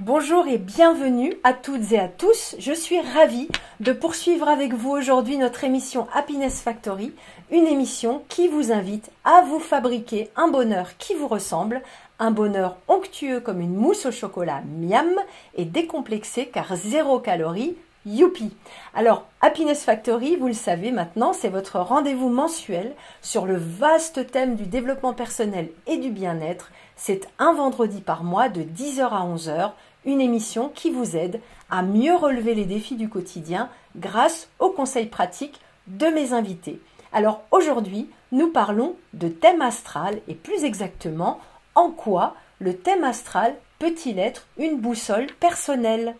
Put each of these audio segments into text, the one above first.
Bonjour et bienvenue à toutes et à tous. Je suis ravie de poursuivre avec vous aujourd'hui notre émission Happiness Factory, une émission qui vous invite à vous fabriquer un bonheur qui vous ressemble, un bonheur onctueux comme une mousse au chocolat miam et décomplexé car 0 calories. Youpi! Alors, Happiness Factory, vous le savez maintenant, c'est votre rendez-vous mensuel sur le vaste thème du développement personnel et du bien-être. C'est un vendredi par mois de 10h à 11h, une émission qui vous aide à mieux relever les défis du quotidien grâce aux conseils pratiques de mes invités. Alors aujourd'hui, nous parlons de thème astral et plus exactement, en quoi le thème astral peut-il être une boussole personnelle ?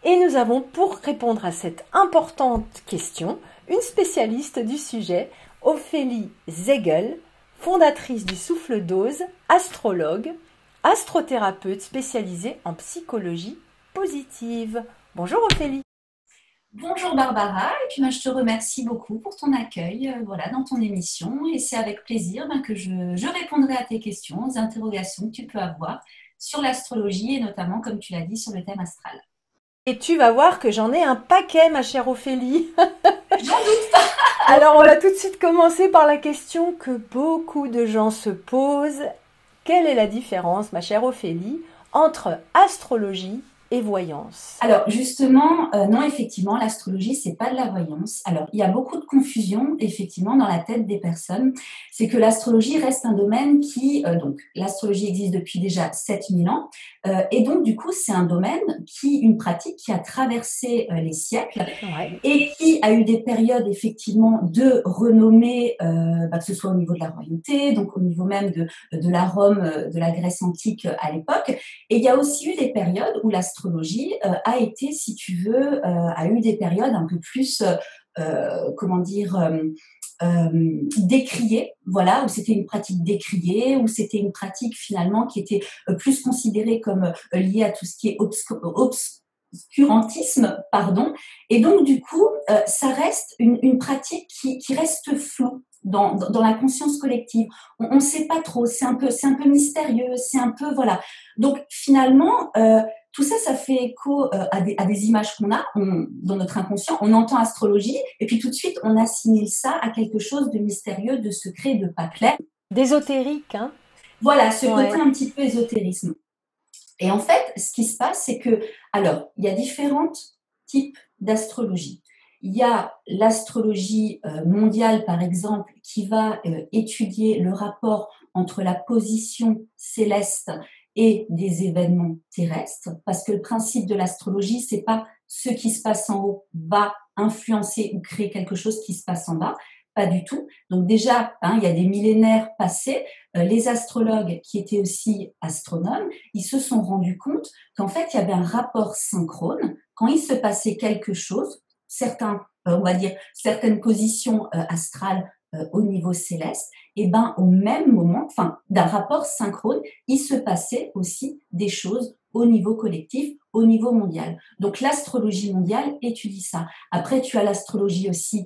Et nous avons pour répondre à cette importante question, une spécialiste du sujet, Ophélie Zegel, fondatrice du Souffle d'Oz, astrologue, astrothérapeute spécialisée en psychologie positive. Bonjour Ophélie. Bonjour Barbara, et puis je te remercie beaucoup pour ton accueil dans ton émission. Et c'est avec plaisir que je répondrai à tes questions, aux interrogations que tu peux avoir sur l'astrologie et notamment, comme tu l'as dit, sur le thème astral. Et tu vas voir que j'en ai un paquet, ma chère Ophélie. J'en doute pas. Alors, on va tout de suite commencer par la question que beaucoup de gens se posent. Quelle est la différence, ma chère Ophélie, entre astrologie et voyance? Alors justement, non, effectivement, l'astrologie, c'est pas de la voyance. Alors, il y a beaucoup de confusion, effectivement, dans la tête des personnes. C'est que l'astrologie reste un domaine qui, donc, l'astrologie existe depuis déjà 7000 ans, et donc, du coup, c'est un domaine une pratique qui a traversé les siècles et qui a eu des périodes, effectivement, de renommée, que ce soit au niveau de la royauté, donc au niveau même de la Rome, de la Grèce antique à l'époque. Et il y a aussi eu des périodes où l'astrologie a été, si tu veux, a eu des périodes un peu plus, décriée, voilà, où c'était une pratique décriée, où c'était une pratique finalement qui était plus considérée comme liée à tout ce qui est obscurantisme, pardon. Et donc, du coup, ça reste une pratique qui reste floue dans la conscience collective. On ne sait pas trop, c'est un peu mystérieux, c'est un peu, voilà. Donc, finalement, tout ça, ça fait écho à des images qu'on a dans notre inconscient. On entend astrologie et puis tout de suite, on assimile ça à quelque chose de mystérieux, de secret, de pas clair. D'ésotérique, hein? Voilà, ce côté un petit peu ésotérisme. Et en fait, ce qui se passe, c'est que, alors, il y a différents types d'astrologie. Il y a l'astrologie mondiale, par exemple, qui va étudier le rapport entre la position céleste et des événements terrestres, parce que le principe de l'astrologie, c'est pas ce qui se passe en haut va influencer ou créer quelque chose qui se passe en bas, pas du tout. Donc déjà, il y a des millénaires passés, les astrologues qui étaient aussi astronomes, ils se sont rendus compte qu'en fait, il y avait un rapport synchrone. Quand il se passait quelque chose, certaines positions astrales au niveau céleste, et au même moment, d'un rapport synchrone, il se passait aussi des choses au niveau collectif, au niveau mondial. Donc l'astrologie mondiale étudie ça. Après, tu as l'astrologie aussi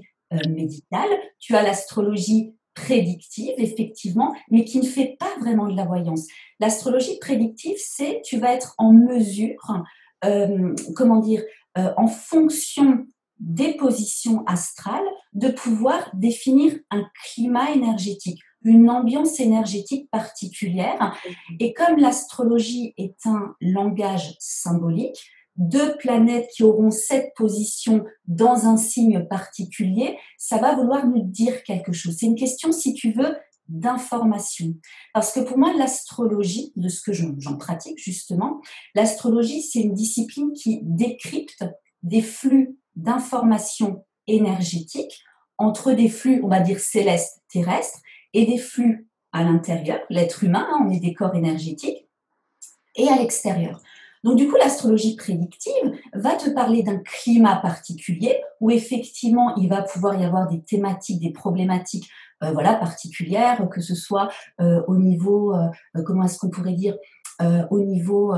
médicale, tu as l'astrologie prédictive, effectivement, mais qui ne fait pas vraiment de la voyance. L'astrologie prédictive, c'est tu vas être en mesure, en fonction des positions astrales, de pouvoir définir un climat énergétique, une ambiance énergétique particulière. Et comme l'astrologie est un langage symbolique, deux planètes qui auront cette position dans un signe particulier, ça va vouloir nous dire quelque chose. C'est une question, si tu veux, d'information. Parce que pour moi, l'astrologie, de ce que j'en pratique justement, l'astrologie, c'est une discipline qui décrypte des flux d'informations énergétiques entre des flux, on va dire, célestes, terrestres, et des flux à l'intérieur, l'être humain, on est des corps énergétiques, et à l'extérieur. Donc, du coup, l'astrologie prédictive va te parler d'un climat particulier où, effectivement, il va pouvoir y avoir des thématiques, des problématiques particulières, que ce soit au niveau, comment est-ce qu'on pourrait dire, au niveau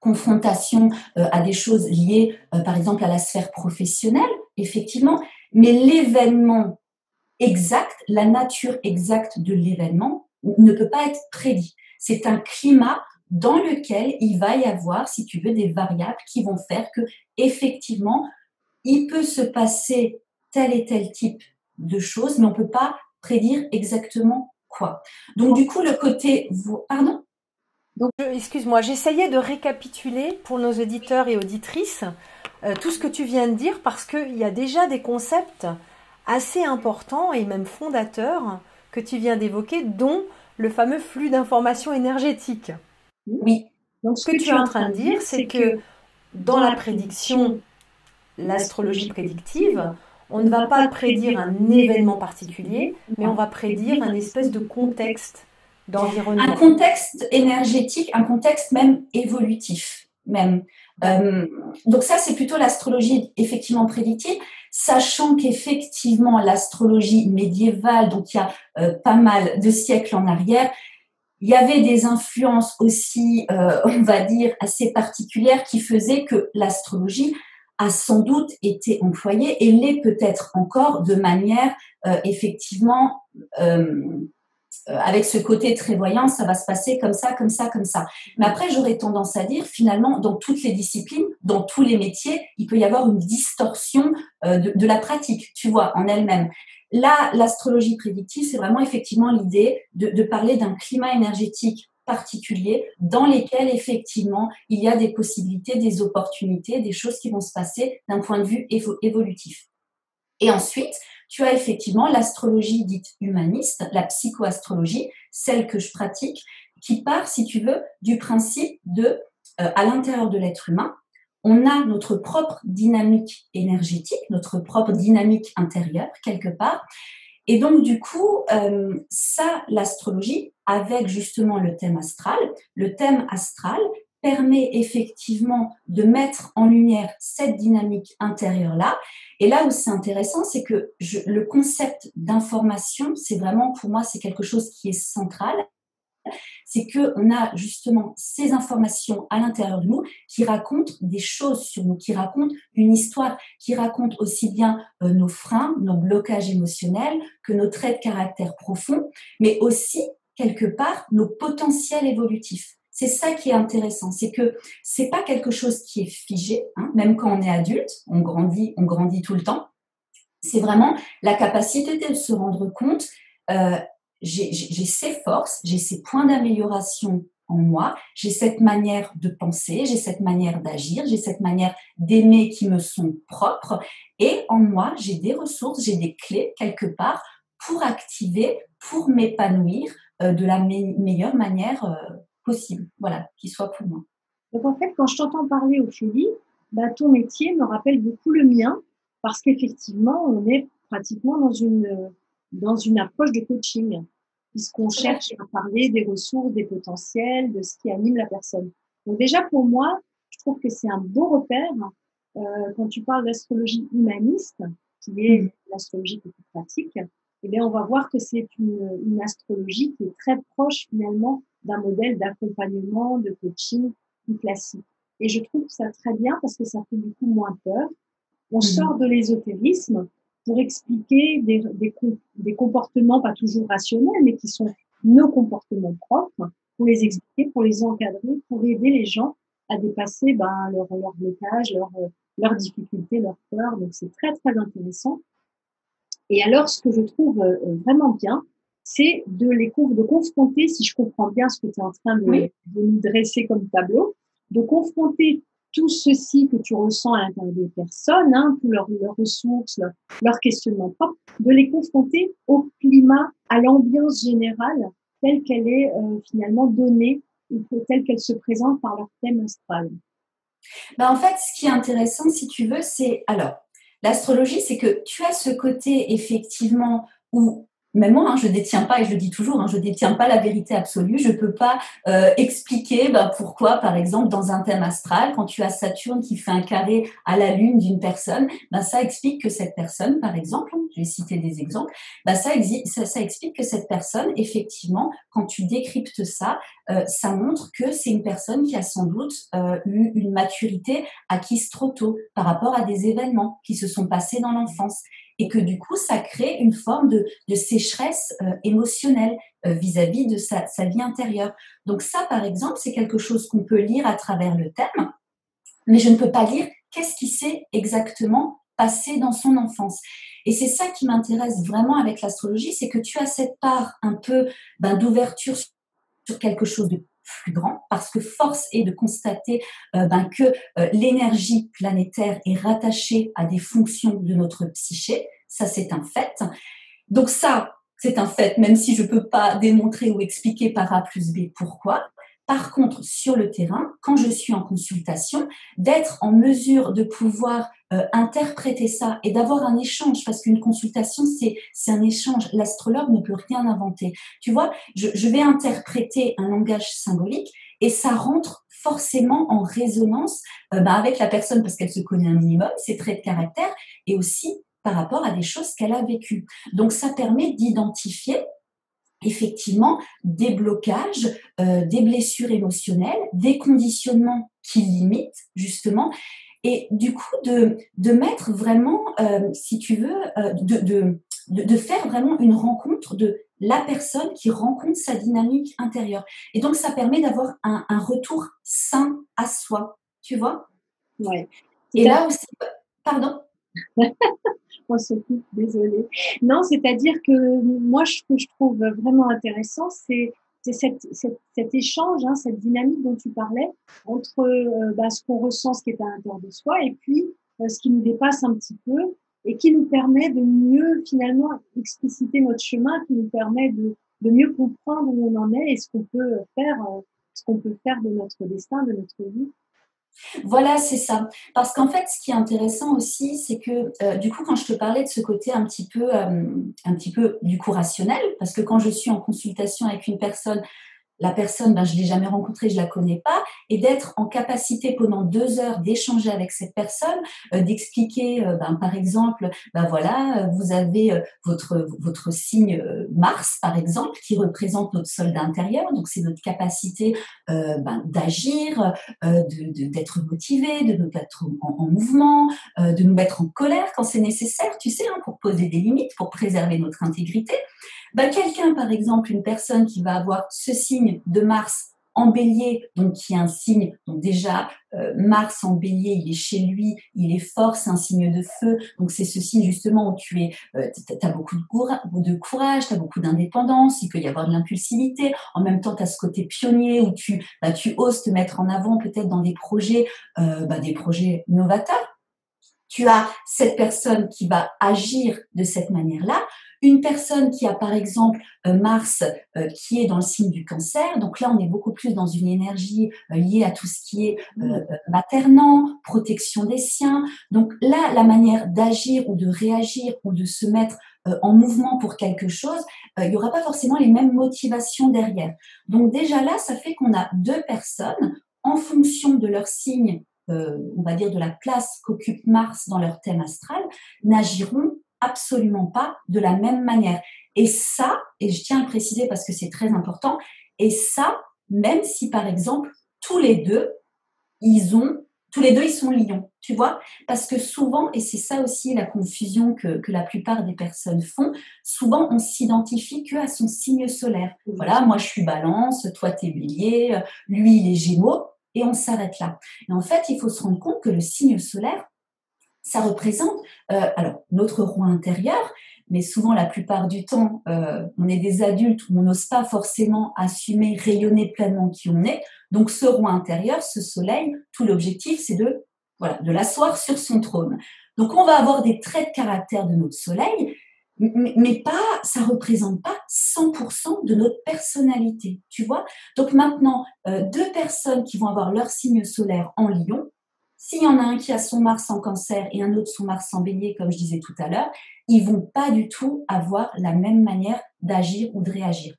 confrontation à des choses liées, par exemple, à la sphère professionnelle, effectivement, mais l'événement exact, la nature exacte de l'événement ne peut pas être prédit. C'est un climat dans lequel il va y avoir, si tu veux, des variables qui vont faire que, effectivement, il peut se passer tel et tel type de choses, mais on ne peut pas prédire exactement quoi. Donc, du coup, le côté... Pardon ? Excuse-moi, j'essayais de récapituler pour nos auditeurs et auditrices tout ce que tu viens de dire parce qu'il y a déjà des concepts assez importants et même fondateurs que tu viens d'évoquer, dont le fameux flux d'informations énergétiques. Oui. Donc, ce que tu es en train de dire, c'est que dans la prédiction, l'astrologie prédictive, on ne va pas prédire un événement particulier, mais on va prédire un espèce de contexte d'environnement. Un contexte énergétique, un contexte même évolutif. Même. Donc ça, c'est plutôt l'astrologie effectivement prédictive, sachant qu'effectivement l'astrologie médiévale, donc il y a pas mal de siècles en arrière, il y avait des influences aussi, on va dire, assez particulières qui faisaient que l'astrologie a sans doute été employée et l'est peut-être encore de manière effectivement avec ce côté très voyant, ça va se passer comme ça, comme ça, comme ça. Mais après, j'aurais tendance à dire, finalement, dans toutes les disciplines, dans tous les métiers, il peut y avoir une distorsion de la pratique, tu vois, en elle-même. Là, l'astrologie prédictive, c'est vraiment effectivement l'idée de parler d'un climat énergétique particulier dans lesquels, effectivement, il y a des possibilités, des opportunités, des choses qui vont se passer d'un point de vue évolutif. Et ensuite, tu as effectivement l'astrologie dite humaniste, la psychoastrologie, celle que je pratique, qui part, si tu veux, du principe de, à l'intérieur de l'être humain, on a notre propre dynamique énergétique, notre propre dynamique intérieure, quelque part. Et donc, du coup, ça, l'astrologie, avec justement le thème astral permet effectivement de mettre en lumière cette dynamique intérieure-là. Et là où c'est intéressant, c'est que le concept d'information, c'est vraiment, pour moi, c'est quelque chose qui est central. C'est qu'on a justement ces informations à l'intérieur de nous qui racontent des choses sur nous, qui racontent une histoire, qui racontent aussi bien nos freins, nos blocages émotionnels, que nos traits de caractère profonds, mais aussi, quelque part, nos potentiels évolutifs. C'est ça qui est intéressant, c'est que c'est pas quelque chose qui est figé, hein, même quand on est adulte, on grandit tout le temps. C'est vraiment la capacité de se rendre compte, j'ai ces forces, j'ai ces points d'amélioration en moi, j'ai cette manière de penser, j'ai cette manière d'agir, j'ai cette manière d'aimer qui me sont propres, et en moi, j'ai des ressources, j'ai des clés quelque part pour activer, pour m'épanouir de la meilleure manière possible, voilà, qui soit pour moi. Donc en fait, quand je t'entends parler, Ophélie, ton métier me rappelle beaucoup le mien, parce qu'effectivement, on est pratiquement dans une approche de coaching, puisqu'on cherche à parler des ressources, des potentiels, de ce qui anime la personne. Donc déjà pour moi, je trouve que c'est un beau repère quand tu parles d'astrologie humaniste, qui est l'astrologie que tu pratiques. Eh bien, on va voir que c'est une astrologie qui est très proche finalement d'un modèle d'accompagnement, de coaching plus classique. Et je trouve ça très bien parce que ça fait du coup moins peur. On sort de l'ésotérisme pour expliquer des comportements pas toujours rationnels, mais qui sont nos comportements propres, pour les expliquer, pour les encadrer, pour aider les gens à dépasser leur blocage, leurs difficultés, leurs peurs. Donc c'est très très intéressant. Et alors, ce que je trouve vraiment bien, c'est de confronter, si je comprends bien ce que tu es en train de nous dresser comme tableau, de confronter tout ceci que tu ressens à l'intérieur des personnes, hein, tous leurs ressources, leurs questionnements propres, de les confronter au climat, à l'ambiance générale telle qu'elle est finalement donnée, ou telle qu'elle se présente par leur thème astral. En fait, ce qui est intéressant, si tu veux, c'est... Alors, l'astrologie, c'est que tu as ce côté, effectivement, où, même moi, je ne détiens pas, et je le dis toujours, je ne détiens pas la vérité absolue. Je ne peux pas expliquer pourquoi, par exemple, dans un thème astral, quand tu as Saturne qui fait un carré à la Lune d'une personne, ça explique que cette personne, par exemple, je vais citer des exemples, ça explique que cette personne, effectivement, quand tu décryptes ça, ça montre que c'est une personne qui a sans doute eu une maturité acquise trop tôt par rapport à des événements qui se sont passés dans l'enfance. Et que du coup, ça crée une forme de sécheresse émotionnelle vis-à-vis de sa vie intérieure. Donc ça, par exemple, c'est quelque chose qu'on peut lire à travers le thème, mais je ne peux pas lire qu'est-ce qui s'est exactement passé dans son enfance. Et c'est ça qui m'intéresse vraiment avec l'astrologie, c'est que tu as cette part un peu d'ouverture sur quelque chose de plus grand, parce que force est de constater que l'énergie planétaire est rattachée à des fonctions de notre psyché. Ça, c'est un fait. Donc ça, c'est un fait, même si je ne peux pas démontrer ou expliquer par A plus B pourquoi. Par contre, sur le terrain, quand je suis en consultation, d'être en mesure de pouvoir interpréter ça et d'avoir un échange, parce qu'une consultation, c'est un échange. L'astrologue ne peut rien inventer. Tu vois, je vais interpréter un langage symbolique et ça rentre forcément en résonance avec la personne parce qu'elle se connaît un minimum, ses traits de caractère, et aussi par rapport à des choses qu'elle a vécues. Donc, ça permet d'identifier effectivement des blocages, des blessures émotionnelles, des conditionnements qui limitent justement, et du coup de mettre vraiment, si tu veux, de faire vraiment une rencontre de la personne qui rencontre sa dynamique intérieure. Et donc ça permet d'avoir un retour sain à soi, tu vois. Ouais. Et là aussi, pardon. On se coupe, désolée. Non, c'est-à-dire que moi, ce que je trouve vraiment intéressant, c'est cet échange, cette dynamique dont tu parlais, entre ce qu'on ressent, ce qui est à l'intérieur de soi, et puis ce qui nous dépasse un petit peu, et qui nous permet de mieux, finalement, expliciter notre chemin, qui nous permet de mieux comprendre où on en est et ce qu'on peut faire de notre destin, de notre vie. Voilà, c'est ça. Parce qu'en fait, ce qui est intéressant aussi, c'est que du coup, quand je te parlais de ce côté un petit peu du coup rationnel, parce que quand je suis en consultation avec une personne, la personne, je ne l'ai jamais rencontrée, je ne la connais pas, et d'être en capacité pendant 2 heures d'échanger avec cette personne, d'expliquer, par exemple, voilà, vous avez votre signe Mars, par exemple, qui représente notre soldat intérieur, donc c'est notre capacité d'agir, d'être motivé, de nous mettre en mouvement, de nous mettre en colère quand c'est nécessaire, tu sais, pour poser des limites, pour préserver notre intégrité. Quelqu'un, par exemple, une personne qui va avoir ce signe de Mars en bélier, donc qui est un signe, donc déjà, Mars en bélier, il est chez lui, il est fort, c'est un signe de feu, donc c'est ce signe justement où tu as beaucoup de courage, tu as beaucoup d'indépendance, il peut y avoir de l'impulsivité, en même temps tu as ce côté pionnier où tu oses te mettre en avant peut-être dans des projets novateurs. Tu as cette personne qui va agir de cette manière-là, une personne qui a par exemple Mars qui est dans le signe du Cancer, donc là on est beaucoup plus dans une énergie liée à tout ce qui est maternant, protection des siens, donc là la manière d'agir ou de réagir ou de se mettre en mouvement pour quelque chose, il n'y aura pas forcément les mêmes motivations derrière. Donc déjà là, ça fait qu'on a 2 personnes en fonction de leur signe, on va dire de la place qu'occupe Mars dans leur thème astral, n'agiront absolument pas de la même manière. Et ça, et je tiens à le préciser parce que c'est très important, et ça, même si par exemple, tous les deux, ils sont lions, tu vois, parce que souvent, et c'est ça aussi la confusion que la plupart des personnes font, souvent on s'identifie qu'à son signe solaire. Voilà, moi je suis Balance, toi t'es Bélier, lui il est Gémeaux, et on s'arrête là. Et en fait, il faut se rendre compte que le signe solaire, ça représente notre roi intérieur, mais souvent la plupart du temps, on est des adultes où on n'ose pas forcément assumer, rayonner pleinement qui on est. Donc ce roi intérieur, ce soleil, tout l'objectif, c'est de l'asseoir sur son trône. Donc on va avoir des traits de caractère de notre soleil, mais ça ne représente pas 100% de notre personnalité, tu vois. Donc maintenant, 2 personnes qui vont avoir leur signe solaire en Lion, s'il y en a un qui a son Mars en Cancer et un autre son Mars en Bélier, comme je disais tout à l'heure, ils vont pas du tout avoir la même manière d'agir ou de réagir.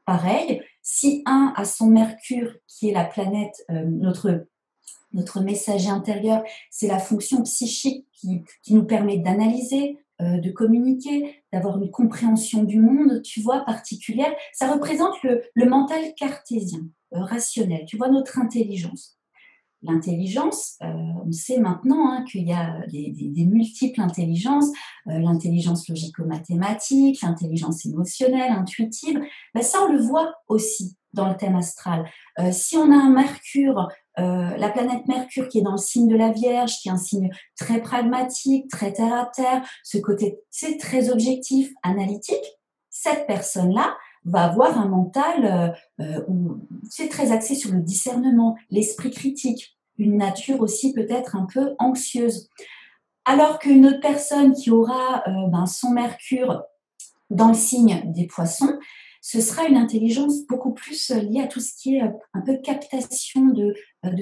Pareil, si un a son Mercure, qui est la planète, notre messager intérieur, c'est la fonction psychique qui nous permet d'analyser, de communiquer, d'avoir une compréhension du monde, tu vois, particulière. Ça représente le mental cartésien. rationnel, tu vois, notre intelligence. L'intelligence, on sait maintenant qu'il y a des multiples intelligences, l'intelligence logico-mathématique, l'intelligence émotionnelle, intuitive. Ben ça, on le voit aussi dans le thème astral. Si on a un Mercure, la planète Mercure qui est dans le signe de la Vierge, qui est un signe très pragmatique, très terre à terre, ce côté c'est très objectif, analytique, cette personne-là va avoir un mental où c'est très axé sur le discernement, l'esprit critique, une nature aussi peut-être un peu anxieuse. Alors qu'une autre personne qui aura son Mercure dans le signe des Poissons, ce sera une intelligence beaucoup plus liée à tout ce qui est un peu captation de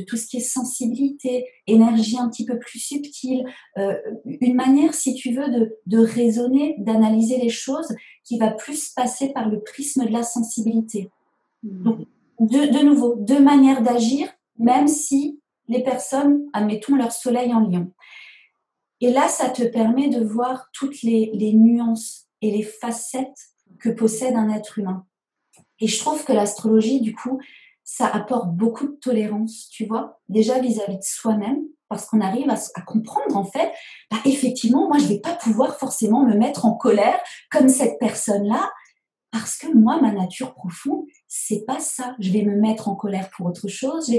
tout ce qui est sensibilité, énergie un petit peu plus subtile, une manière, si tu veux, de raisonner, d'analyser les choses qui va plus passer par le prisme de la sensibilité. Donc, de nouveau, deux manières d'agir, même si les personnes, admettons, leur soleil en Lion. Et là, ça te permet de voir toutes les nuances et les facettes que possède un être humain. Et je trouve que l'astrologie, du coup, ça apporte beaucoup de tolérance, tu vois, déjà vis-à-vis de soi-même, parce qu'on arrive à comprendre, en fait, effectivement, moi, je ne vais pas pouvoir forcément me mettre en colère comme cette personne-là, parce que moi, ma nature profonde, c'est pas ça. Je vais me mettre en colère pour autre chose.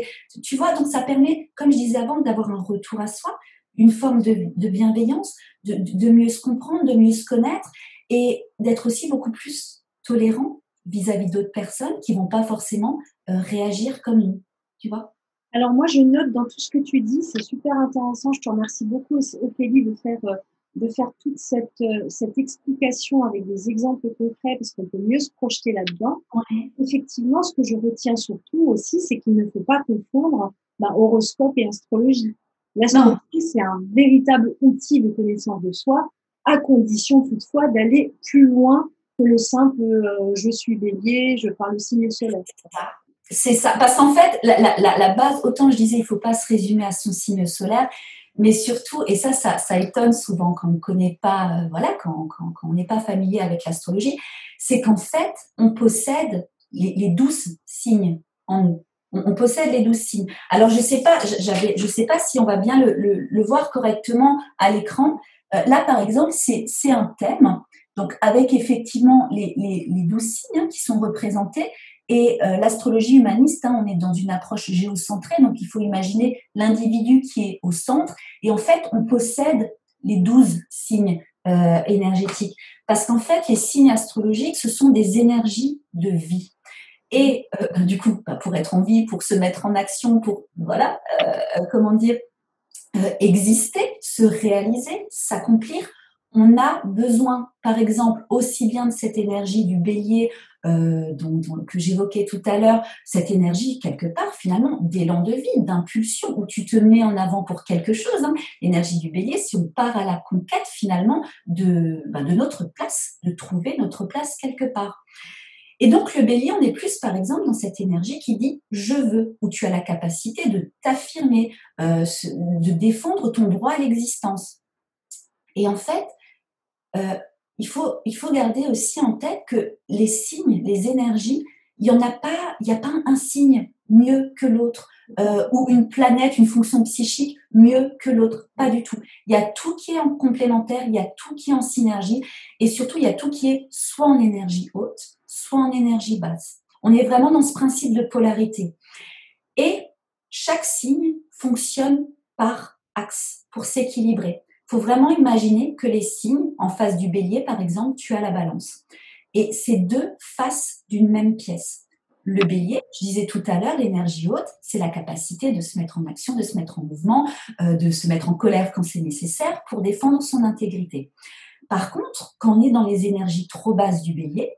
Tu vois, donc ça permet, comme je disais avant, d'avoir un retour à soi, une forme de bienveillance, de mieux se comprendre, de mieux se connaître et d'être aussi beaucoup plus tolérant vis-à-vis d'autres personnes qui vont pas forcément réagir comme nous, tu vois. Alors moi, je note dans tout ce que tu dis, c'est super intéressant. Je te remercie beaucoup, Ophélie, de faire toute cette explication avec des exemples concrets parce qu'on peut mieux se projeter là-dedans. Ouais. Effectivement, ce que je retiens surtout aussi, c'est qu'il ne faut pas confondre horoscope et astrologie. L'astrologie, c'est un véritable outil de connaissance de soi, à condition toutefois d'aller plus loin que le simple je suis bélier, je parle le signe solaire. C'est ça, parce qu'en fait, la base, autant je disais, il ne faut pas se résumer à son signe solaire, mais surtout, et ça étonne souvent quand on ne connaît pas, quand on n'est pas familier avec l'astrologie, c'est qu'en fait, on possède les 12 signes en nous. On possède les 12 signes. Alors, je sais pas si on va bien le voir correctement à l'écran. Là, par exemple, c'est un thème, donc avec effectivement les 12 signes qui sont représentés. Et l'astrologie humaniste, on est dans une approche géocentrée, donc il faut imaginer l'individu qui est au centre. Et en fait, on possède les 12 signes énergétiques. Parce qu'en fait, les signes astrologiques, ce sont des énergies de vie. Et du coup, pour être en vie, pour se mettre en action, pour, exister, se réaliser, s'accomplir, on a besoin, par exemple, aussi bien de cette énergie du bélier que j'évoquais tout à l'heure, cette énergie, quelque part, finalement, d'élan de vie, d'impulsion, où tu te mets en avant pour quelque chose. L'énergie du bélier, si on part à la conquête, finalement, de notre place, de trouver notre place quelque part. Et donc, le bélier, on est plus, par exemple, dans cette énergie qui dit « je veux », où tu as la capacité de t'affirmer, de défendre ton droit à l'existence. Et en fait, il faut garder aussi en tête que les signes, les énergies, il n'y a pas un signe mieux que l'autre, ou une planète, une fonction psychique mieux que l'autre, pas du tout. Il y a tout qui est en complémentaire, il y a tout qui est en synergie, et surtout, il y a tout qui est soit en énergie haute, soit en énergie basse. On est vraiment dans ce principe de polarité. Et chaque signe fonctionne par axe pour s'équilibrer. Il faut vraiment imaginer que les signes, en face du bélier, par exemple, tu as la balance. Et c'est deux faces d'une même pièce. Le bélier, je disais tout à l'heure, l'énergie haute, c'est la capacité de se mettre en action, de se mettre en mouvement, de se mettre en colère quand c'est nécessaire pour défendre son intégrité. Par contre, quand on est dans les énergies trop basses du bélier,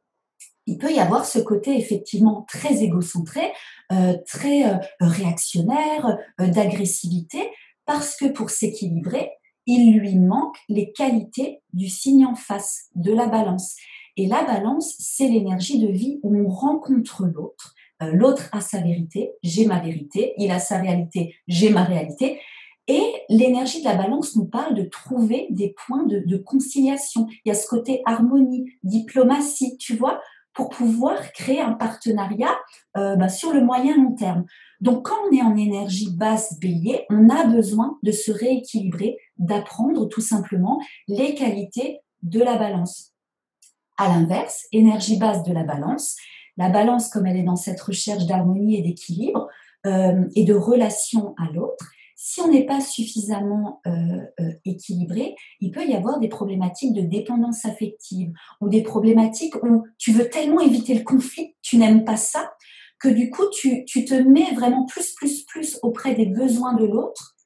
il peut y avoir ce côté effectivement très égocentré, très réactionnaire, d'agressivité, parce que pour s'équilibrer, il lui manque les qualités du signe en face, de la balance. Et la balance, c'est l'énergie de vie où on rencontre l'autre. L'autre a sa vérité, j'ai ma vérité, il a sa réalité, j'ai ma réalité. Et l'énergie de la balance nous parle de trouver des points de conciliation. Il y a ce côté harmonie, diplomatie, tu vois, pour pouvoir créer un partenariat sur le moyen long terme. Donc, quand on est en énergie basse bélier, on a besoin de se rééquilibrer, d'apprendre tout simplement les qualités de la balance. À l'inverse, énergie basse de la balance comme elle est dans cette recherche d'harmonie et d'équilibre et de relation à l'autre, si on n'est pas suffisamment équilibré, il peut y avoir des problématiques de dépendance affective ou des problématiques où tu veux tellement éviter le conflit, tu n'aimes pas ça, que du coup, tu te mets vraiment plus auprès des besoins de l'autre,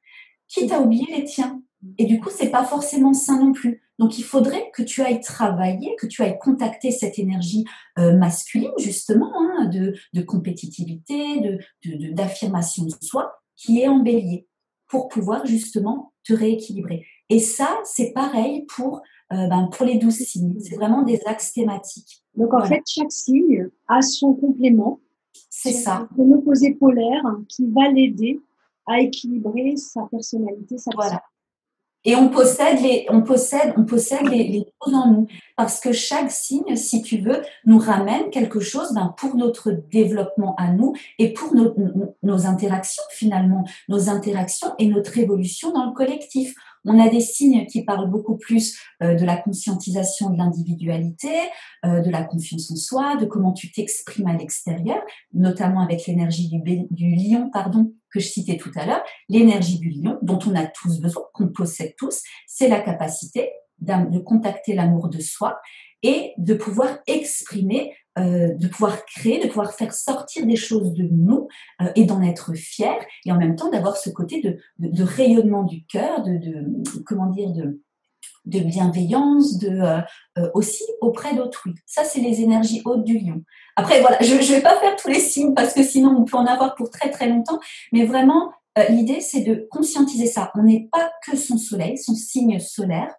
quitte à oublier les tiens. Et du coup, c'est pas forcément sain non plus. Donc, il faudrait que tu ailles travailler, que tu ailles contacter cette énergie masculine, justement, de compétitivité, d'affirmation de soi, qui est en bélier, pour pouvoir justement te rééquilibrer. Et ça, c'est pareil pour les 12 signes. C'est vraiment des axes thématiques. Donc, en fait, chaque signe a son complément. C'est ça. Son opposé polaire qui va l'aider à équilibrer sa personnalité, sa Voilà. Et on possède les 12 en nous. Parce que chaque signe, si tu veux, nous ramène quelque chose pour notre développement à nous et pour nos interactions finalement, nos interactions et notre évolution dans le collectif. On a des signes qui parlent beaucoup plus de la conscientisation de l'individualité, de la confiance en soi, de comment tu t'exprimes à l'extérieur, notamment avec l'énergie du lion, que je citais tout à l'heure. L'énergie du lion, dont on a tous besoin, qu'on possède tous, c'est la capacité de contacter l'amour de soi et de pouvoir exprimer, de pouvoir créer, de pouvoir faire sortir des choses de nous et d'en être fier, et en même temps d'avoir ce côté de rayonnement du cœur, de bienveillance, aussi auprès d'autrui. Ça, c'est les énergies hautes du lion. Après, voilà, je ne vais pas faire tous les signes parce que sinon, on peut en avoir pour très, très longtemps. Mais vraiment, l'idée, c'est de conscientiser ça. On n'est pas que son soleil, son signe solaire.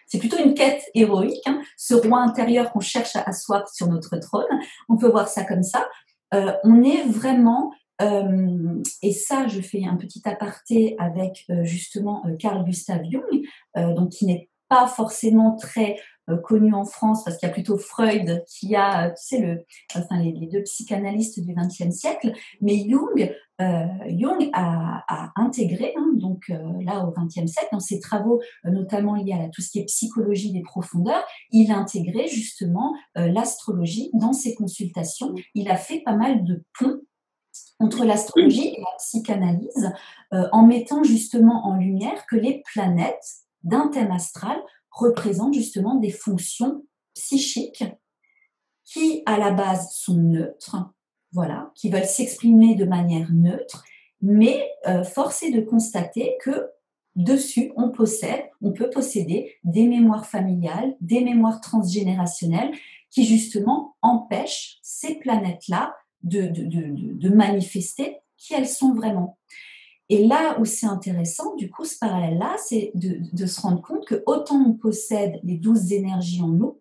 C'est plutôt une quête héroïque, ce roi intérieur qu'on cherche à asseoir sur notre trône. On peut voir ça comme ça. On est vraiment... et ça, je fais un petit aparté avec justement Carl Gustav Jung, donc qui n'est pas forcément très connu en France parce qu'il y a plutôt Freud qui a, les deux psychanalystes du XXe siècle, mais Jung a intégré, là au XXe siècle, dans ses travaux notamment liés à tout ce qui est psychologie des profondeurs, il a intégré justement l'astrologie dans ses consultations. Il a fait pas mal de ponts entre l'astrologie et la psychanalyse, en mettant justement en lumière que les planètes d'un thème astral représentent justement des fonctions psychiques qui, à la base, sont neutres, voilà, qui veulent s'exprimer de manière neutre, mais force est de constater que dessus, on peut posséder des mémoires familiales, des mémoires transgénérationnelles qui justement empêchent ces planètes-là de manifester qui elles sont vraiment. Et là où c'est intéressant, du coup, ce parallèle-là, c'est de se rendre compte que autant on possède les 12 énergies en nous,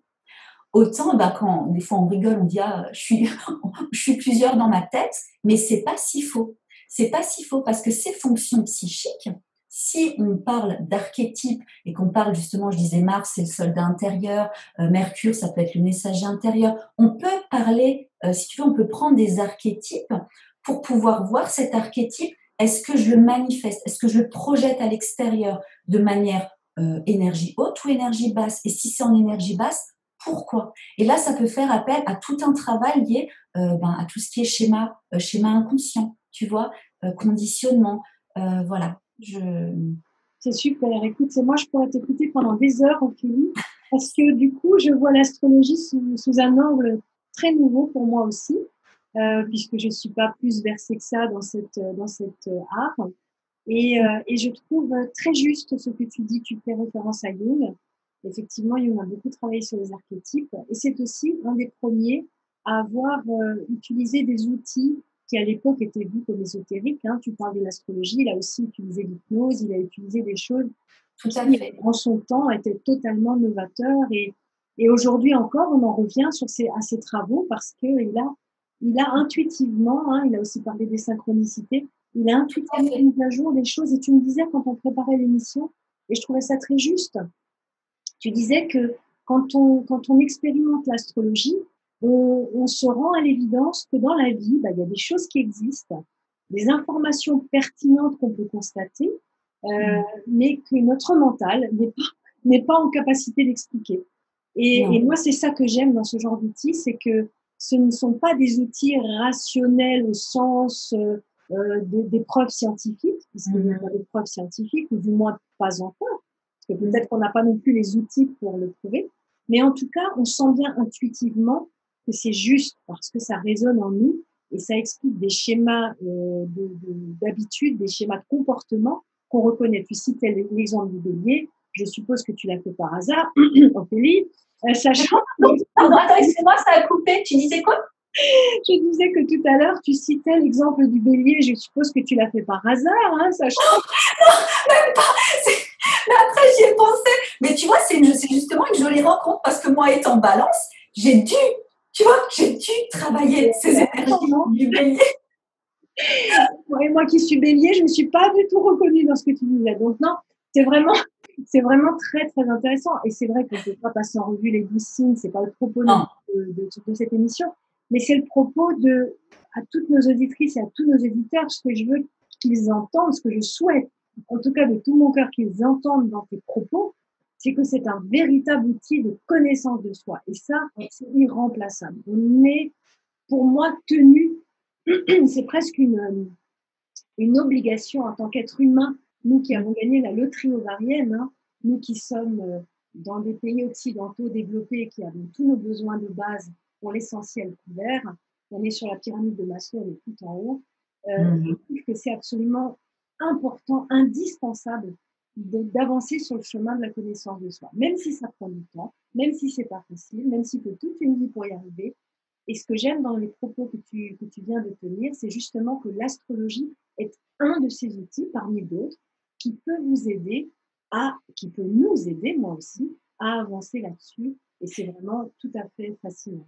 autant, quand des fois on rigole, on dit « je suis plusieurs dans ma tête », mais c'est pas si faux. C'est pas si faux parce que ces fonctions psychiques, si on parle d'archétypes et qu'on parle justement, je disais Mars, c'est le soldat intérieur, Mercure, ça peut être le messager intérieur, on peut parler, si tu veux, on peut prendre des archétypes pour pouvoir voir cet archétype. Est-ce que je le manifeste? Est-ce que je le projette à l'extérieur de manière énergie haute ou énergie basse? Et si c'est en énergie basse, pourquoi? Et là, ça peut faire appel à tout un travail lié à tout ce qui est schéma inconscient, tu vois, conditionnement, voilà. C'est super. Écoute, moi, je pourrais t'écouter pendant des heures, Ophélie, parce que du coup, je vois l'astrologie sous un angle très nouveau pour moi aussi. Puisque je ne suis pas plus versée que ça dans cet art. Et je trouve très juste ce que tu dis, tu fais référence à Jung. Effectivement, Jung a beaucoup travaillé sur les archétypes. Et c'est aussi un des premiers à avoir utilisé des outils qui, à l'époque, étaient vus comme ésotériques. Tu parles de l'astrologie, il a aussi utilisé l'hypnose, il a utilisé des choses tout à fait. En son temps, étaient totalement novateurs. Et aujourd'hui encore, on en revient à ses travaux parce qu'il a intuitivement, il a aussi parlé des synchronicités, il a intuitivement mis à jour des choses. Et tu me disais quand on préparait l'émission, et je trouvais ça très juste, tu disais que quand on expérimente l'astrologie, on se rend à l'évidence que dans la vie, il y a des choses qui existent, des informations pertinentes qu'on peut constater, mais que notre mental n'est pas en capacité d'expliquer. Et moi, c'est ça que j'aime dans ce genre d'outils, c'est que ce ne sont pas des outils rationnels au sens des preuves scientifiques, puisqu'il n'y a pas de preuves scientifiques, ou du moins pas encore, parce que peut-être qu'on n'a pas non plus les outils pour le prouver, mais en tout cas, on sent bien intuitivement que c'est juste parce que ça résonne en nous et ça explique des schémas d'habitude, des schémas de comportement qu'on reconnaît. Tu citais l'exemple du bélier, je suppose que tu l'as fait par hasard, Ophélie, sachant… Pardon, attends, excuse-moi, ça a coupé. Tu disais quoi? Je disais que tout à l'heure, tu citais l'exemple du bélier, je suppose que tu l'as fait par hasard, hein, sachant… Non, même pas. Mais après, j'y ai pensé. Mais tu vois, c'est justement une jolie rencontre parce que moi, étant balance, j'ai dû travailler ces énergies du bélier. Et moi qui suis bélier, je ne me suis pas du tout reconnue dans ce que tu disais. Donc non, c'est vraiment très, très intéressant. Et c'est vrai qu'on ne peut pas passer en revue les 12 signes, c'est pas le propos de cette émission, mais c'est le propos à toutes nos auditrices et à tous nos éditeurs, ce que je veux qu'ils entendent, ce que je souhaite, en tout cas de tout mon cœur, qu'ils entendent dans tes propos, c'est que c'est un véritable outil de connaissance de soi. Et ça, c'est irremplaçable. On est, pour moi, tenu, c'est presque une obligation en tant qu'être humain, nous qui avons gagné la loterie ovarienne, hein, nous qui sommes dans des pays occidentaux développés, qui avons tous nos besoins de base pour l'essentiel couverts, on est sur la pyramide de Maslow, on est tout en haut, je trouve que c'est absolument important, indispensable d'avancer sur le chemin de la connaissance de soi, même si ça prend du temps, même si c'est pas facile, même s'il faut toute une vie pour y arriver. Et ce que j'aime dans les propos que tu viens de tenir, c'est justement que l'astrologie est un de ces outils parmi d'autres qui peut nous aider, moi aussi, à avancer là-dessus. Et c'est vraiment tout à fait fascinant.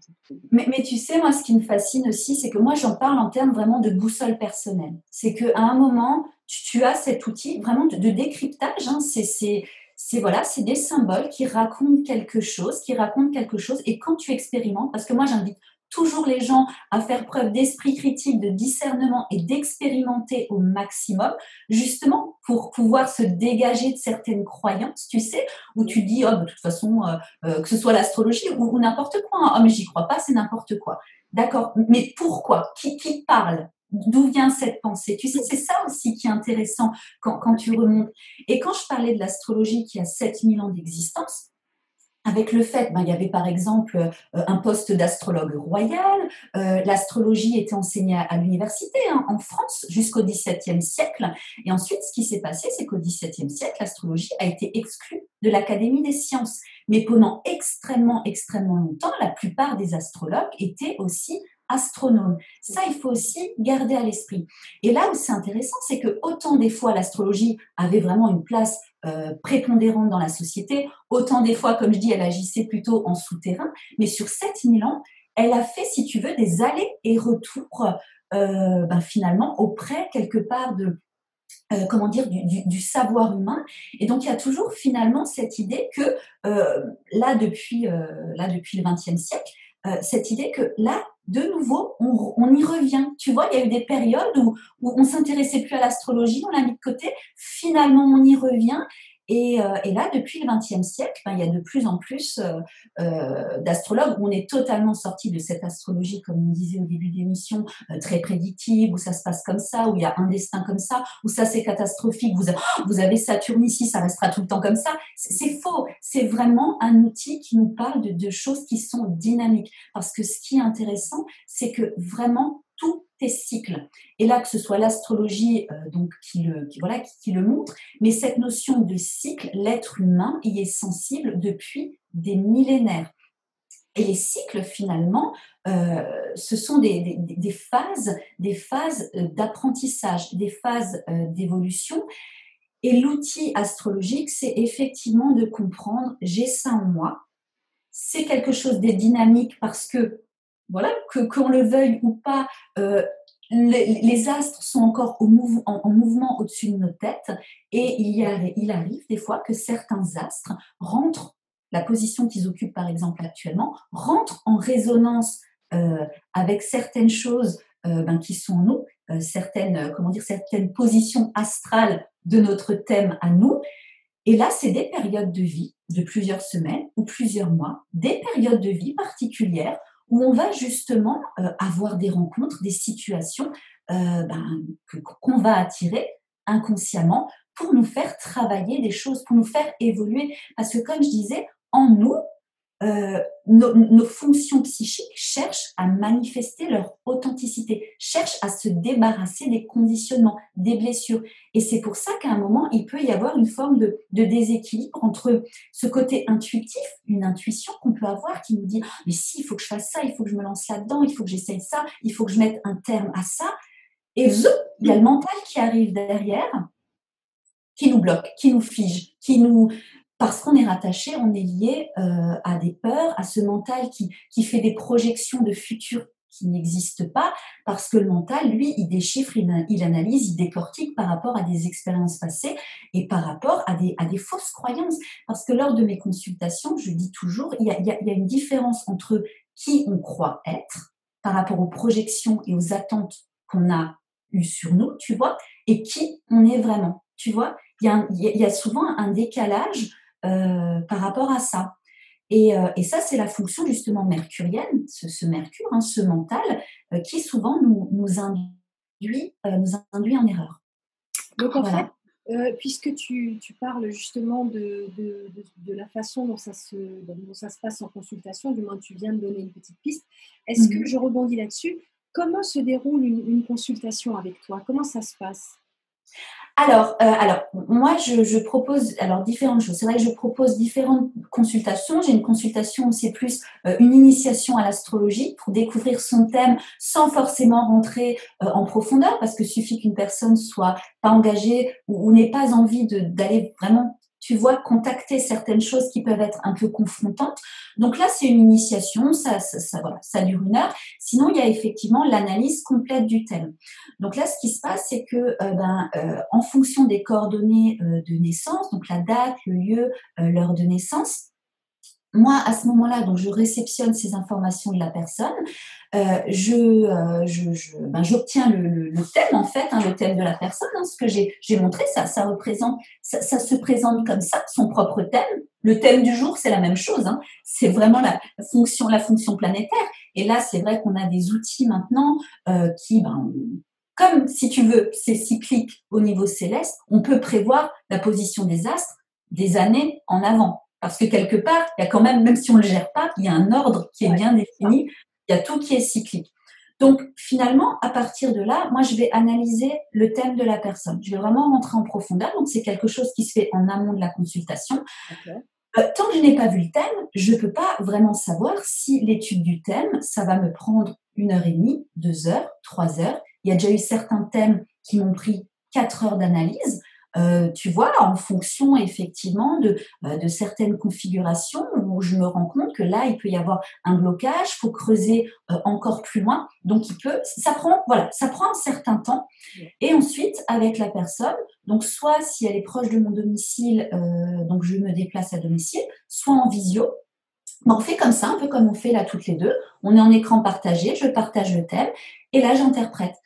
Mais tu sais, moi, ce qui me fascine aussi, c'est que moi, j'en parle en termes vraiment de boussole personnelle. C'est qu'à un moment, tu as cet outil vraiment de décryptage. Hein, c'est des symboles qui racontent quelque chose. Et quand tu expérimentes, parce que moi, j'invite toujours les gens à faire preuve d'esprit critique, de discernement et d'expérimenter au maximum, justement pour pouvoir se dégager de certaines croyances, tu sais, où tu dis, oh, de toute façon, que ce soit l'astrologie ou n'importe quoi, hein. Oh, mais j'y crois pas, c'est n'importe quoi. D'accord, mais pourquoi? Qui parle? D'où vient cette pensée? Tu sais, c'est ça aussi qui est intéressant quand tu remontes. Et quand je parlais de l'astrologie qui a 7000 ans d'existence, avec le fait, il y avait par exemple un poste d'astrologue royal, l'astrologie était enseignée à l'université en France jusqu'au XVIIe siècle. Et ensuite, ce qui s'est passé, c'est qu'au XVIIe siècle, l'astrologie a été exclue de l'Académie des sciences. Mais pendant extrêmement, extrêmement longtemps, la plupart des astrologues étaient aussi astronomes. Ça, il faut aussi garder à l'esprit. Et là où c'est intéressant, c'est que autant des fois l'astrologie avait vraiment une place prépondérante dans la société, autant des fois, comme je dis, elle agissait plutôt en souterrain, mais sur 7000 ans, elle a fait, si tu veux, des allers et retours finalement auprès quelque part de du savoir humain. Et donc, il y a toujours finalement cette idée que là, depuis le XXe siècle, cette idée que là, de nouveau, on y revient. Tu vois, il y a eu des périodes où on s'intéressait plus à l'astrologie, on l'a mis de côté. Finalement, on y revient. Et là, depuis le XXe siècle, il y a de plus en plus d'astrologues où on est totalement sorti de cette astrologie, comme on disait au début de l'émission, très prédictive, où ça se passe comme ça, où il y a un destin comme ça, où ça c'est catastrophique, vous avez Saturne ici, ça restera tout le temps comme ça. C'est faux. C'est vraiment un outil qui nous parle de choses qui sont dynamiques. Parce que ce qui est intéressant, c'est que vraiment, tout est cycle. Et là, que ce soit l'astrologie qui le montre, mais cette notion de cycle, l'être humain y est sensible depuis des millénaires. Et les cycles, finalement, ce sont des phases d'apprentissage, des phases d'évolution. Et l'outil astrologique, c'est effectivement de comprendre, j'ai ça en moi, c'est quelque chose de dynamique parce que voilà, qu'on le veuille ou pas, les astres sont encore en mouvement au-dessus de nos têtes et il arrive des fois que certains astres rentrent la position qu'ils occupent par exemple actuellement, rentre en résonance avec certaines choses qui sont en nous, certaines positions astrales de notre thème à nous. Et là, c'est des périodes de vie de plusieurs semaines ou plusieurs mois, des périodes de vie particulières où on va justement avoir des rencontres, des situations qu'on va attirer inconsciemment pour nous faire travailler des choses, pour nous faire évoluer. Parce que comme je disais, en nous, nos fonctions psychiques cherchent à manifester leur authenticité, cherchent à se débarrasser des conditionnements, des blessures. Et c'est pour ça qu'à un moment, il peut y avoir une forme de déséquilibre entre ce côté intuitif, une intuition qu'on peut avoir qui nous dit « mais si, il faut que je fasse ça, il faut que je me lance là-dedans, il faut que j'essaye ça, il faut que je mette un terme à ça ». Et il y a le mental qui arrive derrière, qui nous bloque, qui nous fige, parce qu'on est rattaché, on est lié à des peurs, à ce mental qui fait des projections de futur qui n'existent pas, parce que le mental, lui, il déchiffre, il analyse, il décortique par rapport à des expériences passées et par rapport à des fausses croyances. Parce que lors de mes consultations, je dis toujours, il y a une différence entre qui on croit être par rapport aux projections et aux attentes qu'on a eues sur nous, tu vois, et qui on est vraiment, tu vois. Il y a souvent un décalage par rapport à ça. Et ça, c'est la fonction justement mercurienne, ce Mercure, ce mental, qui souvent nous induit en erreur. Donc en fait, puisque tu parles justement de la façon dont ça se passe en consultation, du moins tu viens de donner une petite piste, est-ce que je rebondis là-dessus, comment se déroule une consultation avec toi? Comment ça se passe? Alors, moi, je propose différentes choses. C'est vrai que je propose différentes consultations. J'ai une consultation où c'est plus une initiation à l'astrologie pour découvrir son thème sans forcément rentrer en profondeur, parce que suffit qu'une personne soit pas engagée ou n'ait pas envie d'aller vraiment, tu vois, contacter certaines choses qui peuvent être un peu confrontantes. Donc là, c'est une initiation, ça dure 1 heure. Sinon, il y a effectivement l'analyse complète du thème. Donc là, ce qui se passe, c'est que en fonction des coordonnées de naissance, donc la date, le lieu, l'heure de naissance, moi, à ce moment-là, donc je réceptionne ces informations de la personne, j'obtiens le thème en fait, le thème de la personne, ce que j'ai montré, ça se présente comme ça, son propre thème. Le thème du jour, c'est la même chose, c'est vraiment la fonction planétaire. Et là, c'est vrai qu'on a des outils maintenant qui, comme si tu veux, c'est cyclique au niveau céleste, on peut prévoir la position des astres des années en avant. Parce que quelque part, il y a quand même si on ne le gère pas, il y a un ordre qui est bien défini, il y a tout qui est cyclique. Donc finalement, à partir de là, moi je vais analyser le thème de la personne. Je vais vraiment rentrer en profondeur, donc c'est quelque chose qui se fait en amont de la consultation. Okay. Tant que je n'ai pas vu le thème, je ne peux pas vraiment savoir si l'étude du thème, ça va me prendre 1h30, 2 heures, 3 heures. Il y a déjà eu certains thèmes qui m'ont pris 4 heures d'analyse. Tu vois, en fonction effectivement de certaines configurations où je me rends compte que là, il peut y avoir un blocage, il faut creuser encore plus loin. Donc, ça prend un certain temps. Et ensuite, avec la personne, donc soit si elle est proche de mon domicile, donc je me déplace à domicile, soit en visio. On fait comme ça, un peu comme on fait là toutes les deux. On est en écran partagé, je partage le thème et là, j'interprète,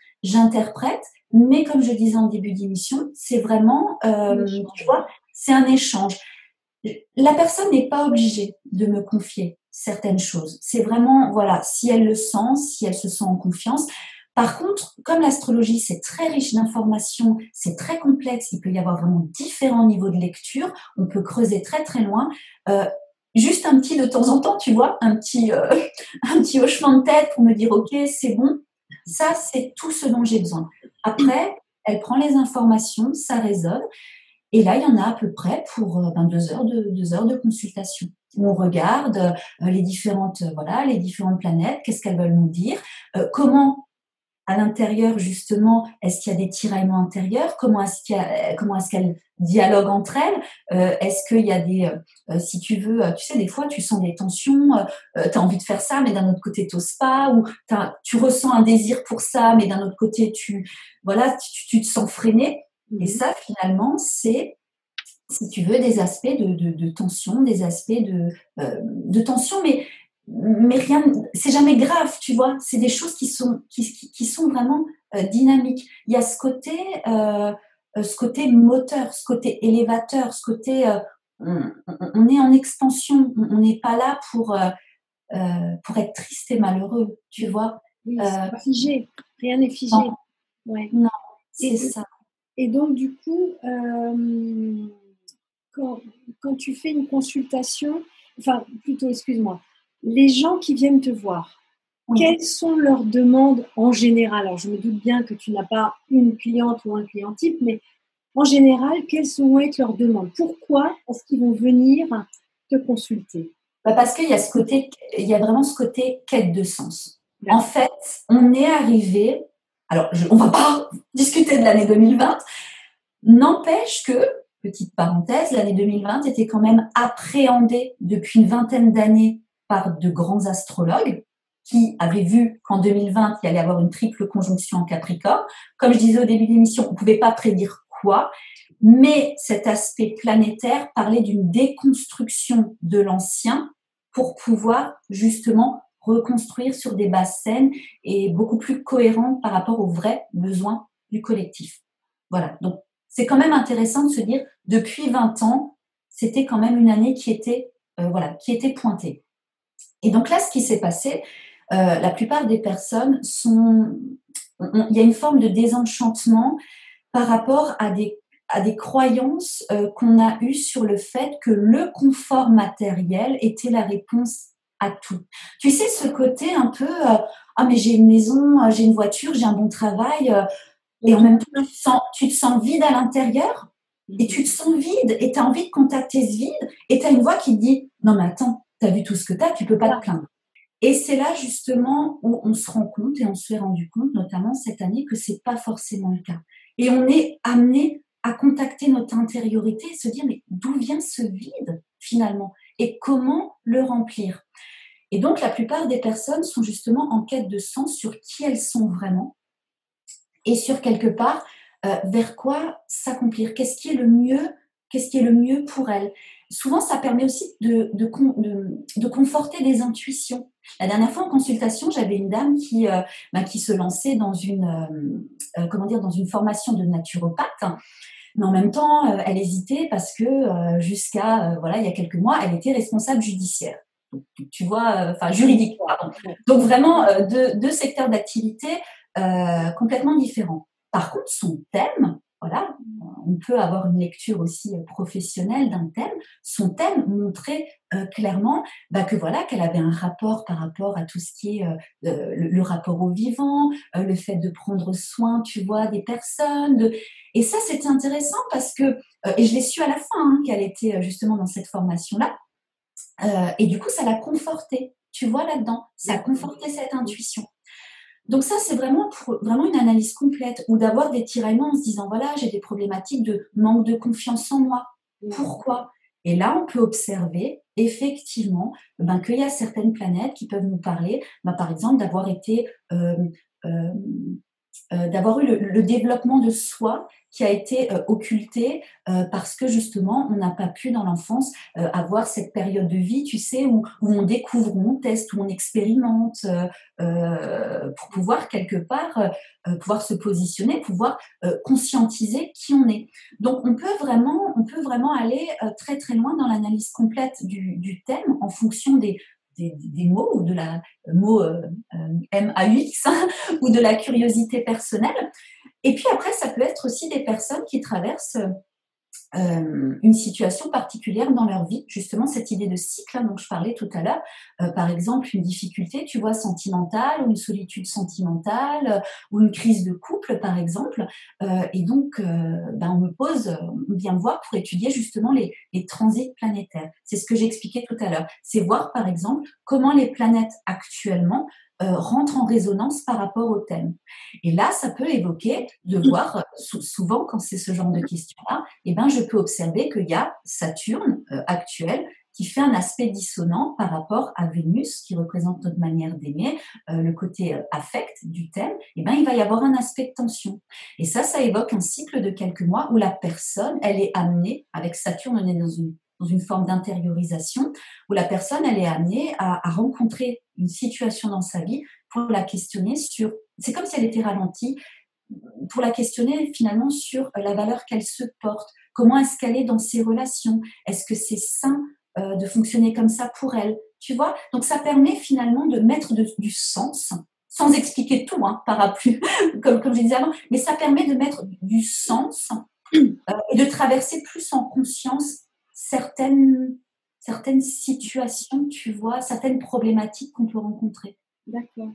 mais comme je disais en début d'émission, c'est vraiment, tu vois, c'est un échange. La personne n'est pas obligée de me confier certaines choses. C'est vraiment, voilà, si elle le sent, si elle se sent en confiance. Par contre, comme l'astrologie, c'est très riche d'informations, c'est très complexe, il peut y avoir vraiment différents niveaux de lecture, on peut creuser très très loin. Juste un petit de temps en temps, tu vois, un petit hochement de tête pour me dire « Ok, c'est bon ». Ça, c'est tout ce dont j'ai besoin. Après, elle prend les informations, ça résonne. Et là, il y en a à peu près pour 2 heures de consultation. On regarde les différentes planètes, qu'est-ce qu'elles veulent nous dire, comment à l'intérieur, justement, est-ce qu'il y a des tiraillements intérieurs, comment est-ce qu'elles dialoguent entre elles, est-ce qu'il y a si tu veux, tu sais, des fois, tu sens des tensions, tu as envie de faire ça, mais d'un autre côté, tu n'oses pas, ou tu ressens un désir pour ça, mais d'un autre côté, tu te sens freiné. Et ça, finalement, c'est si tu veux, des aspects de tension, des aspects de tension, mais rien, c'est jamais grave, tu vois. C'est des choses qui sont vraiment dynamiques. Il y a ce côté moteur, ce côté élévateur, ce côté on est en expansion, on n'est pas là pour être triste et malheureux, tu vois. Oui, c'est pas figé, rien n'est figé. Non, Ouais. non, c'est Et, ça. et donc, du coup, quand, quand tu fais une consultation, enfin, plutôt, excuse-moi, les gens qui viennent te voir, Oui. quelles sont leurs demandes en général? Alors, je me doute bien que tu n'as pas une cliente ou un client type, mais en général, quelles vont être leurs demandes? Pourquoi est-ce qu'ils vont venir te consulter? Bah, parce qu'il y a il y a vraiment ce côté quête de sens. En D'accord. fait, on est arrivé, alors on va pas discuter de l'année 2020, n'empêche que, petite parenthèse, l'année 2020 était quand même appréhendée depuis une vingtaine d'années par de grands astrologues qui avaient vu qu'en 2020, il y allait avoir une triple conjonction en Capricorne. Comme je disais au début de l'émission, on ne pouvait pas prédire quoi, mais cet aspect planétaire parlait d'une déconstruction de l'ancien pour pouvoir justement reconstruire sur des bases saines et beaucoup plus cohérentes par rapport aux vrais besoins du collectif. Voilà, donc c'est quand même intéressant de se dire, depuis 20 ans, c'était quand même une année qui était pointée. Et donc là, ce qui s'est passé, la plupart des personnes il y a une forme de désenchantement par rapport à des croyances qu'on a eues sur le fait que le confort matériel était la réponse à tout. Tu sais, ce côté un peu, ah mais j'ai une maison, j'ai une voiture, j'ai un bon travail, et en même temps, tu te sens vide à l'intérieur, et tu te sens vide, et tu as envie de contacter ce vide, et tu as une voix qui te dit, non mais attends, tu as vu tout ce que tu as, tu peux pas te plaindre. Et c'est là justement où on se rend compte, et on se fait rendu compte, notamment cette année, que c'est pas forcément le cas. Et on est amené à contacter notre intériorité et se dire, mais d'où vient ce vide finalement? Et comment le remplir? Et donc, la plupart des personnes sont justement en quête de sens sur qui elles sont vraiment et sur quelque part vers quoi s'accomplir. Qu'est-ce qui est le mieux pour elles? Souvent, ça permet aussi de conforter des intuitions. La dernière fois en consultation, j'avais une dame qui se lançait dans dans une formation de naturopathe. Mais en même temps, elle hésitait parce que jusqu'à il y a quelques mois, elle était responsable judiciaire. Donc, tu vois, juridique, pardon. Donc vraiment deux secteurs d'activité complètement différents. Par contre, son thème, voilà, on peut avoir une lecture aussi professionnelle d'un thème. Son thème montrait clairement que voilà, qu'elle avait un rapport par rapport à tout ce qui est le rapport au vivant, le fait de prendre soin, tu vois, des personnes. Et ça, c'était intéressant parce que, et je l'ai su à la fin, qu'elle était justement dans cette formation-là. Et du coup, ça l'a confortée, tu vois, là-dedans. Ça a conforté cette intuition. Donc ça, c'est vraiment vraiment une analyse complète, ou d'avoir des tiraillements en se disant, voilà, j'ai des problématiques de manque de confiance en moi. Pourquoi? Et là, on peut observer effectivement qu'il y a certaines planètes qui peuvent nous parler, par exemple, d'avoir eu le développement de soi qui a été occulté parce que justement on n'a pas pu dans l'enfance avoir cette période de vie, tu sais, où on découvre, où on teste, où on expérimente pour pouvoir quelque part pouvoir se positionner, pouvoir conscientiser qui on est. Donc on peut vraiment aller très très loin dans l'analyse complète du thème en fonction des mots, ou de la mot MAUX, ou de la curiosité personnelle. Et puis après, ça peut être aussi des personnes qui traversent une situation particulière dans leur vie, justement cette idée de cycle dont je parlais tout à l'heure, par exemple une difficulté, tu vois, sentimentale, ou une solitude sentimentale, ou une crise de couple, par exemple, et donc on vient me voir pour étudier justement les transits planétaires. C'est ce que j'ai expliqué tout à l'heure, c'est voir par exemple comment les planètes actuellement rentrent en résonance par rapport au thème. Et là, ça peut évoquer de voir, souvent quand c'est ce genre de questions-là, je peux observer qu'il y a Saturne actuel qui fait un aspect dissonant par rapport à Vénus, qui représente notre manière d'aimer, le côté affect du thème, et ben il va y avoir un aspect de tension. Et ça évoque un cycle de quelques mois où la personne, elle est amenée, avec Saturne, on est dans une forme d'intériorisation, où la personne, elle est amenée à rencontrer une situation dans sa vie pour la questionner sur, c'est comme si elle était ralentie, pour la questionner finalement sur la valeur qu'elle se porte, comment est-ce qu'elle est dans ses relations, est-ce que c'est sain de fonctionner comme ça pour elle, tu vois. Donc ça permet finalement de mettre du sens, sans expliquer tout, comme je disais avant, mais ça permet de mettre du sens et de traverser plus en conscience certaines situations, tu vois, certaines problématiques qu'on peut rencontrer. D'accord.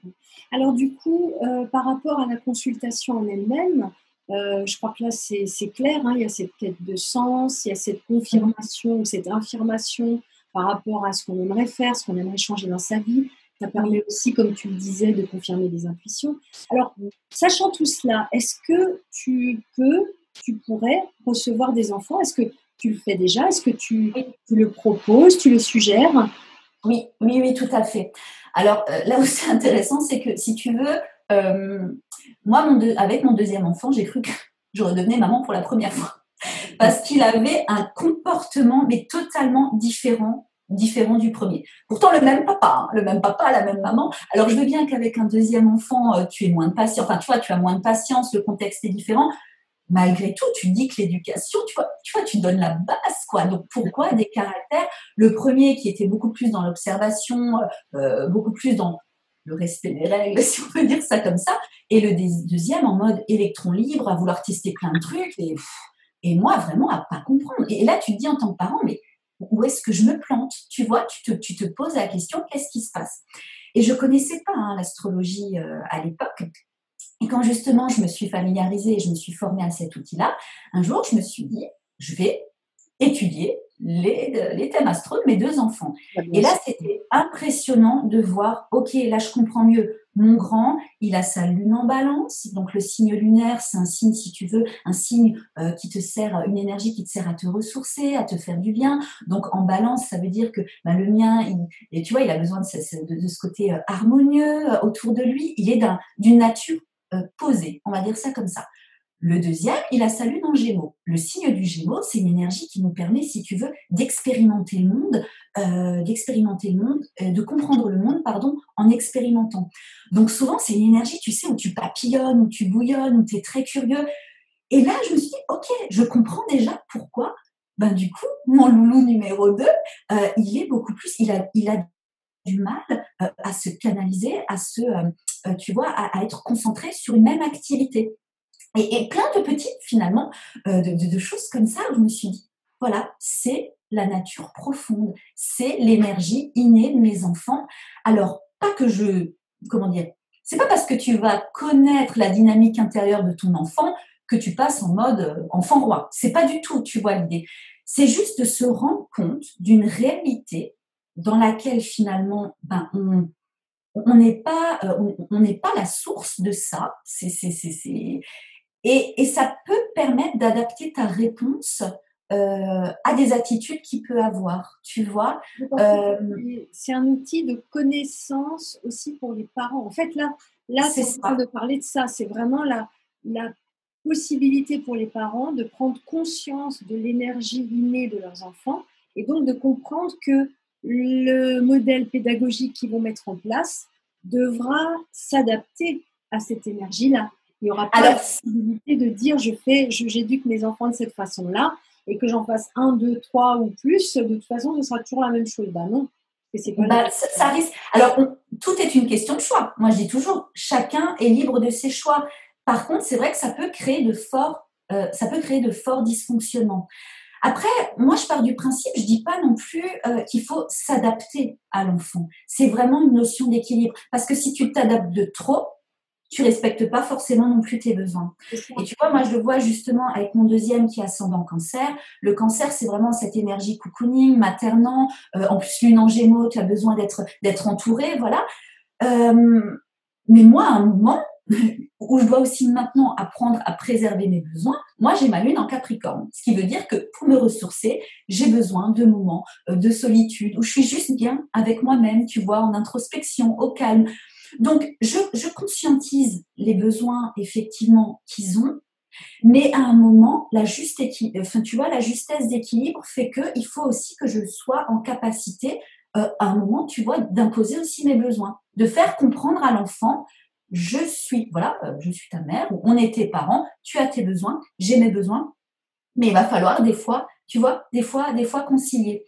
Alors du coup, par rapport à la consultation en elle-même, je crois que là c'est clair, hein, il y a cette quête de sens, il y a cette confirmation, cette affirmation par rapport à ce qu'on aimerait faire, ce qu'on aimerait changer dans sa vie. Ça permet aussi, comme tu le disais, de confirmer des intuitions. Alors, sachant tout cela, est-ce que tu pourrais recevoir des enfants? Est-ce que tu le fais déjà? Est-ce que tu le proposes, tu le suggères? Oui, tout à fait. Alors, là où c'est intéressant, c'est que si tu veux, moi, avec mon deuxième enfant, j'ai cru que je redevenais maman pour la première fois. Parce qu'il avait un comportement, mais totalement différent du premier. Pourtant, le même papa, la même maman. Alors, je veux bien qu'avec un deuxième enfant, tu aies moins de patience. Enfin, tu vois, tu as moins de patience, le contexte est différent. Malgré tout, tu dis que l'éducation, tu vois, tu donnes la base, quoi. Donc, pourquoi des caractères? Le premier qui était beaucoup plus dans l'observation, beaucoup plus dans le respect des règles, si on peut dire ça comme ça, et le deuxième en mode électron libre, à vouloir tester plein de trucs, et moi, vraiment, à pas comprendre. Et là, tu te dis en tant que parent, mais où est-ce que je me plante? Tu vois, tu te poses la question, qu'est-ce qui se passe? Et je connaissais pas l'astrologie à l'époque. Et quand justement je me suis familiarisée et je me suis formée à cet outil-là, un jour je me suis dit, je vais étudier les thèmes astro de mes deux enfants. Et là, c'était impressionnant de voir, ok, là je comprends mieux. Mon grand, il a sa lune en balance, donc le signe lunaire, c'est un signe, si tu veux, un signe qui te sert, une énergie qui te sert à te ressourcer, à te faire du bien. Donc en balance, ça veut dire que le mien, tu vois, il a besoin de ce côté harmonieux autour de lui. Il est d'une nature posée, on va dire ça comme ça. Le deuxième, il a sa lune en Gémeaux. Le signe du Gémeaux, c'est une énergie qui nous permet, si tu veux, d'expérimenter le monde, de comprendre le monde, en expérimentant. Donc souvent, c'est une énergie, tu sais, où tu papillonnes, où tu bouillonnes, où tu es très curieux. Et là, je me suis dit, ok, je comprends déjà pourquoi. Du coup, mon loulou numéro 2, il est beaucoup plus, il a du mal à se canaliser, tu vois, à être concentré sur une même activité. Et plein de petites, finalement, de choses comme ça, où je me suis dit, voilà, c'est la nature profonde, c'est l'énergie innée de mes enfants. Alors, c'est pas parce que tu vas connaître la dynamique intérieure de ton enfant que tu passes en mode enfant roi. C'est pas du tout, tu vois, l'idée. C'est juste de se rendre compte d'une réalité dans laquelle, finalement, on n'est pas la source de ça. Et ça peut permettre d'adapter ta réponse à des attitudes qu'il peut avoir, tu vois. C'est un outil de connaissance aussi pour les parents. En fait, là c'est en train de parler de ça. C'est vraiment la possibilité pour les parents de prendre conscience de l'énergie innée de leurs enfants et donc de comprendre que le modèle pédagogique qu'ils vont mettre en place devra s'adapter à cette énergie-là. Il n'y aura pas la possibilité de dire j'éduque mes enfants de cette façon-là et que j'en fasse 1, 2, 3 ou plus, de toute façon, ce sera toujours la même chose. Non. Ça risque. Alors, tout est une question de choix. Moi, je dis toujours, chacun est libre de ses choix. Par contre, c'est vrai que ça peut créer de forts dysfonctionnements. Après, moi, je pars du principe, je dis pas non plus qu'il faut s'adapter à l'enfant. C'est vraiment une notion d'équilibre. Parce que si tu t'adaptes de trop, tu respectes pas forcément non plus tes besoins. Et tu vois, moi, je le vois justement avec mon deuxième qui est ascendant cancer. Le cancer, c'est vraiment cette énergie cocooning, maternant. En plus, lune en Gémeaux, tu as besoin d'être entouré, voilà. Mais moi, à un moment, où je dois aussi maintenant apprendre à préserver mes besoins, moi j'ai ma lune en Capricorne, ce qui veut dire que pour me ressourcer, j'ai besoin de moments de solitude où je suis juste bien avec moi-même, tu vois, en introspection, au calme. Donc je conscientise les besoins effectivement qu'ils ont, mais à un moment, tu vois, la justesse d'équilibre fait qu'il faut aussi que je sois en capacité, à un moment, tu vois, d'imposer aussi mes besoins, de faire comprendre à l'enfant, je suis ta mère, ou on est tes parents, tu as tes besoins, j'ai mes besoins, mais il va falloir des fois, tu vois, des fois concilier.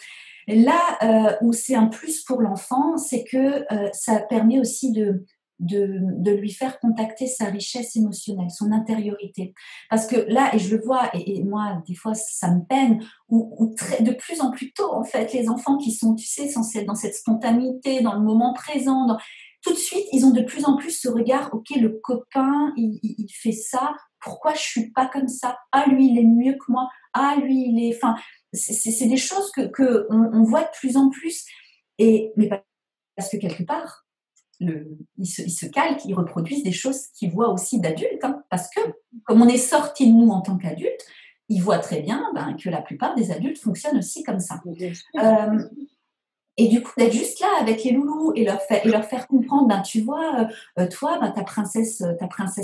Là où c'est un plus pour l'enfant, c'est que ça permet aussi de lui faire contacter sa richesse émotionnelle, son intériorité. Parce que là, et je le vois, et moi, des fois, ça me peine, de plus en plus tôt, en fait, les enfants qui sont, tu sais, censés être dans cette spontanéité, dans le moment présent, tout de suite, ils ont de plus en plus ce regard, ok, le copain, il fait ça, pourquoi je suis pas comme ça? Ah, lui, il est mieux que moi. Ah, lui, il est... Enfin, c'est des choses que on voit de plus en plus. Mais parce que quelque part, ils se calquent, ils reproduisent des choses qu'ils voient aussi d'adultes. Hein, parce que, comme on est sorti de nous en tant qu'adultes, ils voient très bien que la plupart des adultes fonctionnent aussi comme ça. Et du coup, d'être juste là avec les loulous et leur faire comprendre, tu vois, toi, ta princesse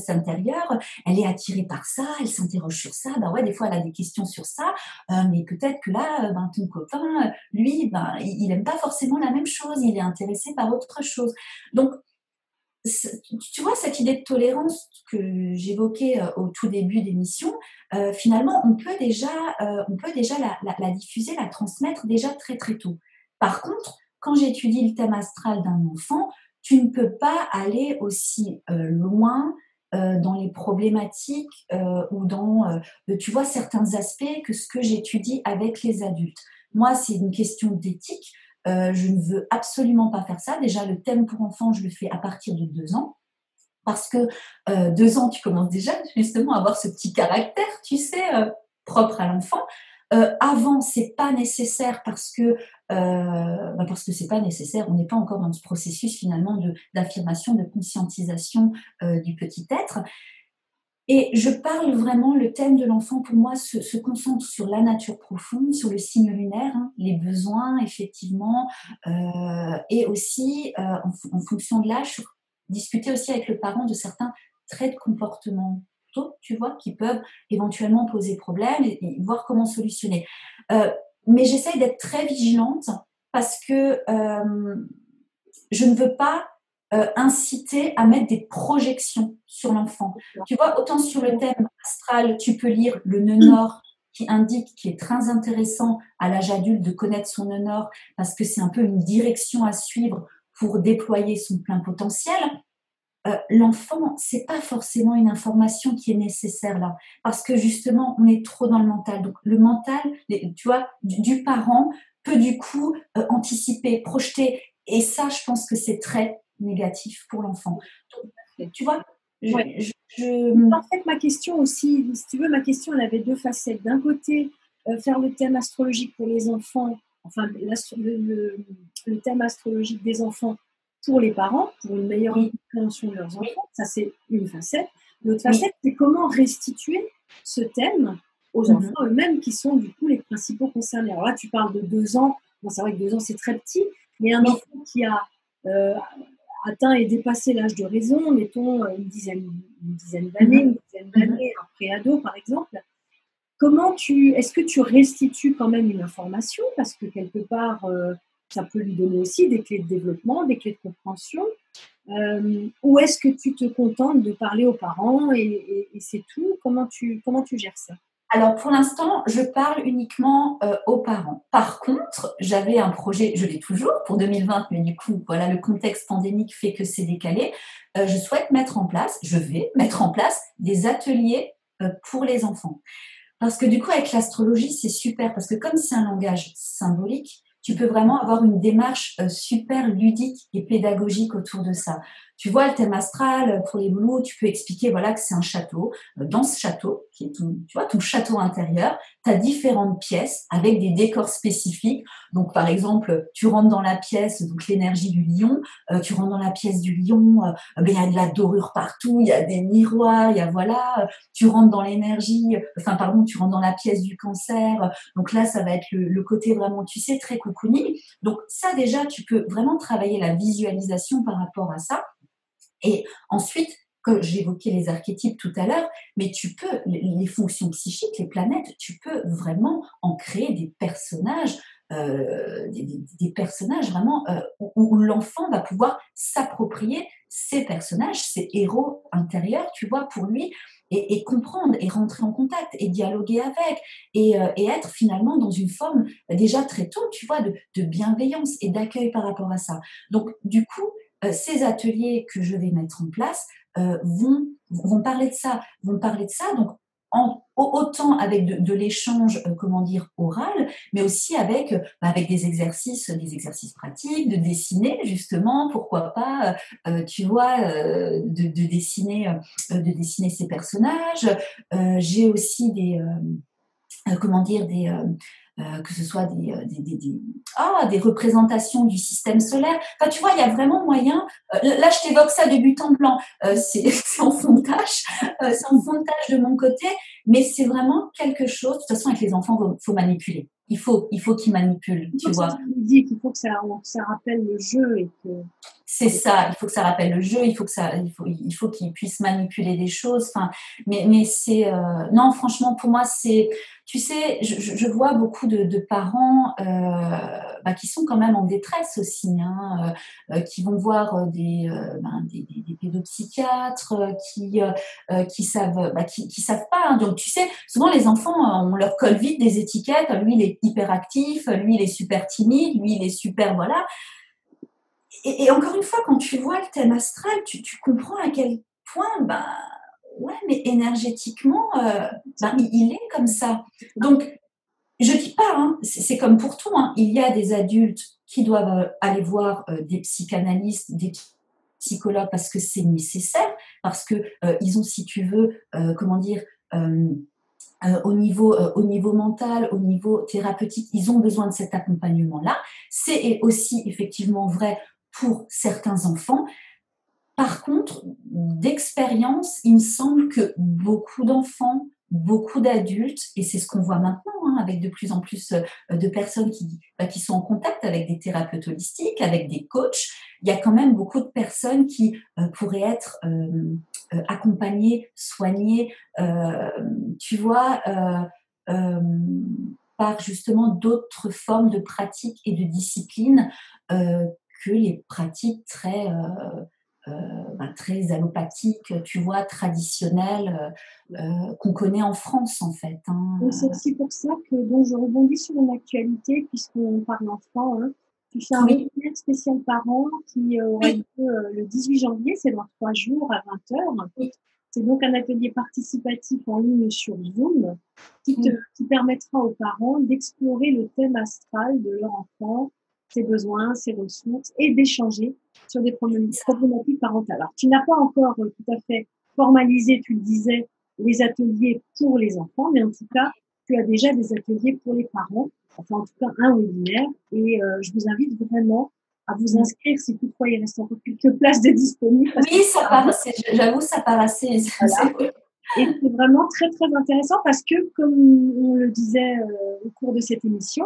intérieure, elle est attirée par ça, elle s'interroge sur ça, ouais, des fois, elle a des questions sur ça, mais peut-être que là, ton copain, lui, il aime pas forcément la même chose, il est intéressé par autre chose. Donc, tu vois, cette idée de tolérance que j'évoquais au tout début d'émission, finalement, on peut déjà la diffuser, la transmettre déjà très, très tôt. Par contre, quand j'étudie le thème astral d'un enfant, tu ne peux pas aller aussi loin dans les problématiques ou dans, tu vois, certains aspects que ce que j'étudie avec les adultes. Moi, c'est une question d'éthique. Je ne veux absolument pas faire ça. Déjà, le thème pour enfants, je le fais à partir de 2 ans. Parce que 2 ans, tu commences déjà justement à avoir ce petit caractère, tu sais, propre à l'enfant. Avant, c'est pas nécessaire parce que c'est pas nécessaire. On n'est pas encore dans ce processus finalement d'affirmation, de conscientisation du petit être. Et je parle vraiment, le thème de l'enfant pour moi se concentre sur la nature profonde, sur le signe lunaire, hein, les besoins effectivement, et aussi en fonction de l'âge, discuter aussi avec le parent de certains traits de comportement, tu vois, qui peuvent éventuellement poser problème et voir comment solutionner. Mais j'essaye d'être très vigilante parce que je ne veux pas inciter à mettre des projections sur l'enfant. Tu vois, autant sur le thème astral, tu peux lire le nœud nord qui indique, qui est très intéressant à l'âge adulte de connaître son nœud nord parce que c'est un peu une direction à suivre pour déployer son plein potentiel. L'enfant, c'est pas forcément une information qui est nécessaire là, parce que justement, on est trop dans le mental. Donc, le mental, tu vois, du parent peut du coup anticiper, projeter, et ça, je pense que c'est très négatif pour l'enfant. Donc, tu vois, En fait, ma question aussi, si tu veux, ma question, elle avait 2 facettes. D'un côté, faire le thème astrologique pour les enfants, enfin, le thème astrologique des enfants pour les parents, pour une meilleure compréhension de leurs enfants, ça c'est une facette. L'autre facette, c'est comment restituer ce thème aux enfants eux-mêmes qui sont du coup les principaux concernés. Alors là, tu parles de 2 ans, bon, c'est vrai que 2 ans c'est très petit, mais un enfant qui a atteint et dépassé l'âge de raison, mettons une dizaine d'années, un préado par exemple, est-ce que tu restitues quand même une information parce que quelque part ça peut lui donner aussi des clés de développement, des clés de compréhension, ou est-ce que tu te contentes de parler aux parents et c'est tout? Comment tu gères ça? Alors, pour l'instant, je parle uniquement aux parents. Par contre, j'avais un projet, je l'ai toujours, pour 2020, mais du coup, voilà, le contexte pandémique fait que c'est décalé. Je vais mettre en place des ateliers pour les enfants. Parce que du coup, avec l'astrologie, c'est super, parce que comme c'est un langage symbolique, tu peux vraiment avoir une démarche super ludique et pédagogique autour de ça. Tu vois, le thème astral, pour les loulous, tu peux expliquer voilà, que c'est un château. Dans ce château, qui est ton château intérieur, tu as différentes pièces avec des décors spécifiques. Donc, par exemple, tu rentres dans la pièce, donc l'énergie du lion, tu rentres dans la pièce du lion, il y a de la dorure partout, il y a des miroirs, il y a voilà, tu rentres dans l'énergie, tu rentres dans la pièce du cancer, donc là, ça va être le côté vraiment, tu sais, très cocooning. Donc ça, déjà, tu peux vraiment travailler la visualisation par rapport à ça. Et ensuite, comme j'évoquais les archétypes tout à l'heure, mais tu peux, les fonctions psychiques, les planètes, tu peux vraiment en créer des personnages, des personnages vraiment où l'enfant va pouvoir s'approprier ces personnages, ces héros intérieurs, tu vois, pour lui, et comprendre, et rentrer en contact, et dialoguer avec, et être finalement dans une forme déjà très tôt, tu vois, de bienveillance et d'accueil par rapport à ça. Donc, du coup, ces ateliers que je vais mettre en place vont parler de ça, donc autant avec de l'échange, oral, mais aussi avec des exercices pratiques, de dessiner justement, pourquoi pas, tu vois, de dessiner ces personnages. J'ai aussi que ce soit des représentations du système solaire. Enfin, tu vois, il y a vraiment moyen. Là, je t'évoque ça de but en blanc. C'est en fond de tâche. C'est en fond de tâche de mon côté, mais c'est vraiment quelque chose. De toute façon, avec les enfants, faut manipuler. Il faut qu'ils manipulent, tu vois. Tu dis qu'il faut que ça rappelle le jeu et que. C'est ça, il faut que ça rappelle le jeu, il faut qu'ils puissent manipuler des choses. Enfin, mais c'est non, franchement, pour moi, c'est, tu sais, je vois beaucoup de parents qui sont quand même en détresse aussi, hein, qui vont voir des pédopsychiatres, qui savent pas. Hein. Donc, tu sais, souvent les enfants, on leur colle vite des étiquettes. Lui, il est hyperactif, lui, il est super timide, lui, il est super, voilà. Et encore une fois, quand tu vois le thème astral, tu comprends à quel point, mais énergétiquement, il est comme ça. Donc, je dis pas, hein, c'est comme pour tout, hein, il y a des adultes qui doivent aller voir des psychanalystes, des psychologues parce que c'est nécessaire, parce que ils ont, si tu veux, au niveau mental, au niveau thérapeutique, ils ont besoin de cet accompagnement-là. C'est aussi effectivement vrai pour certains enfants. Par contre, d'expérience, il me semble que beaucoup d'enfants, beaucoup d'adultes, et c'est ce qu'on voit maintenant, hein, avec de plus en plus de personnes qui sont en contact avec des thérapeutes holistiques, avec des coachs, il y a quand même beaucoup de personnes qui pourraient être accompagnées, soignées, tu vois, par justement d'autres formes de pratiques et de disciplines que les pratiques très allopathiques, tu vois, traditionnelles, qu'on connaît en France, en fait. Hein. Donc, c'est aussi pour ça que donc, je rebondis sur une actualité, puisqu'on parle enfant. Hein. Tu fais un webinaire spécial parents qui aura lieu le 18 janvier, c'est dans 3 jours à 20h. Oui. C'est donc un atelier participatif en ligne sur Zoom qui permettra aux parents d'explorer le thème astral de leur enfant, ses besoins, ses ressources, et d'échanger sur des problématiques parentales. Alors, tu n'as pas encore tout à fait formalisé, tu le disais, les ateliers pour les enfants, mais en tout cas, tu as déjà des ateliers pour les parents, enfin en tout cas un webinaire, et je vous invite vraiment à vous inscrire si toutefois il reste encore quelques places de disponibles. Oui, j'avoue, ça part assez. Voilà. Et c'est vraiment très très intéressant parce que, comme on le disait au cours de cette émission,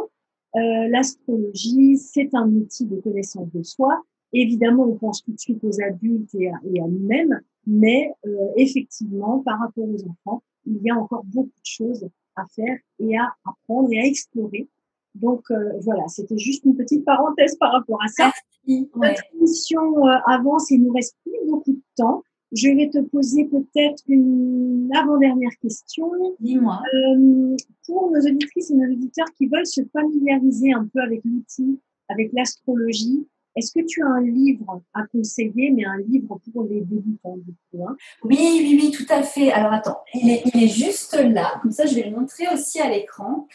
l'astrologie, c'est un outil de connaissance de soi. Évidemment, on pense tout de suite aux adultes et à nous-mêmes, mais effectivement, par rapport aux enfants, il y a encore beaucoup de choses à faire et à apprendre et à explorer. Donc voilà, c'était juste une petite parenthèse par rapport à ça. Merci. Notre émission avance et il nous reste plus beaucoup de temps. Je vais te poser peut-être une avant-dernière question. Dis-moi. Pour nos auditrices et nos auditeurs qui veulent se familiariser un peu avec l'outil, avec l'astrologie, est-ce que tu as un livre à conseiller, mais un livre pour les débutants du coup, hein? Oui, tout à fait. Alors attends, il est juste là, comme ça je vais le montrer aussi à l'écran.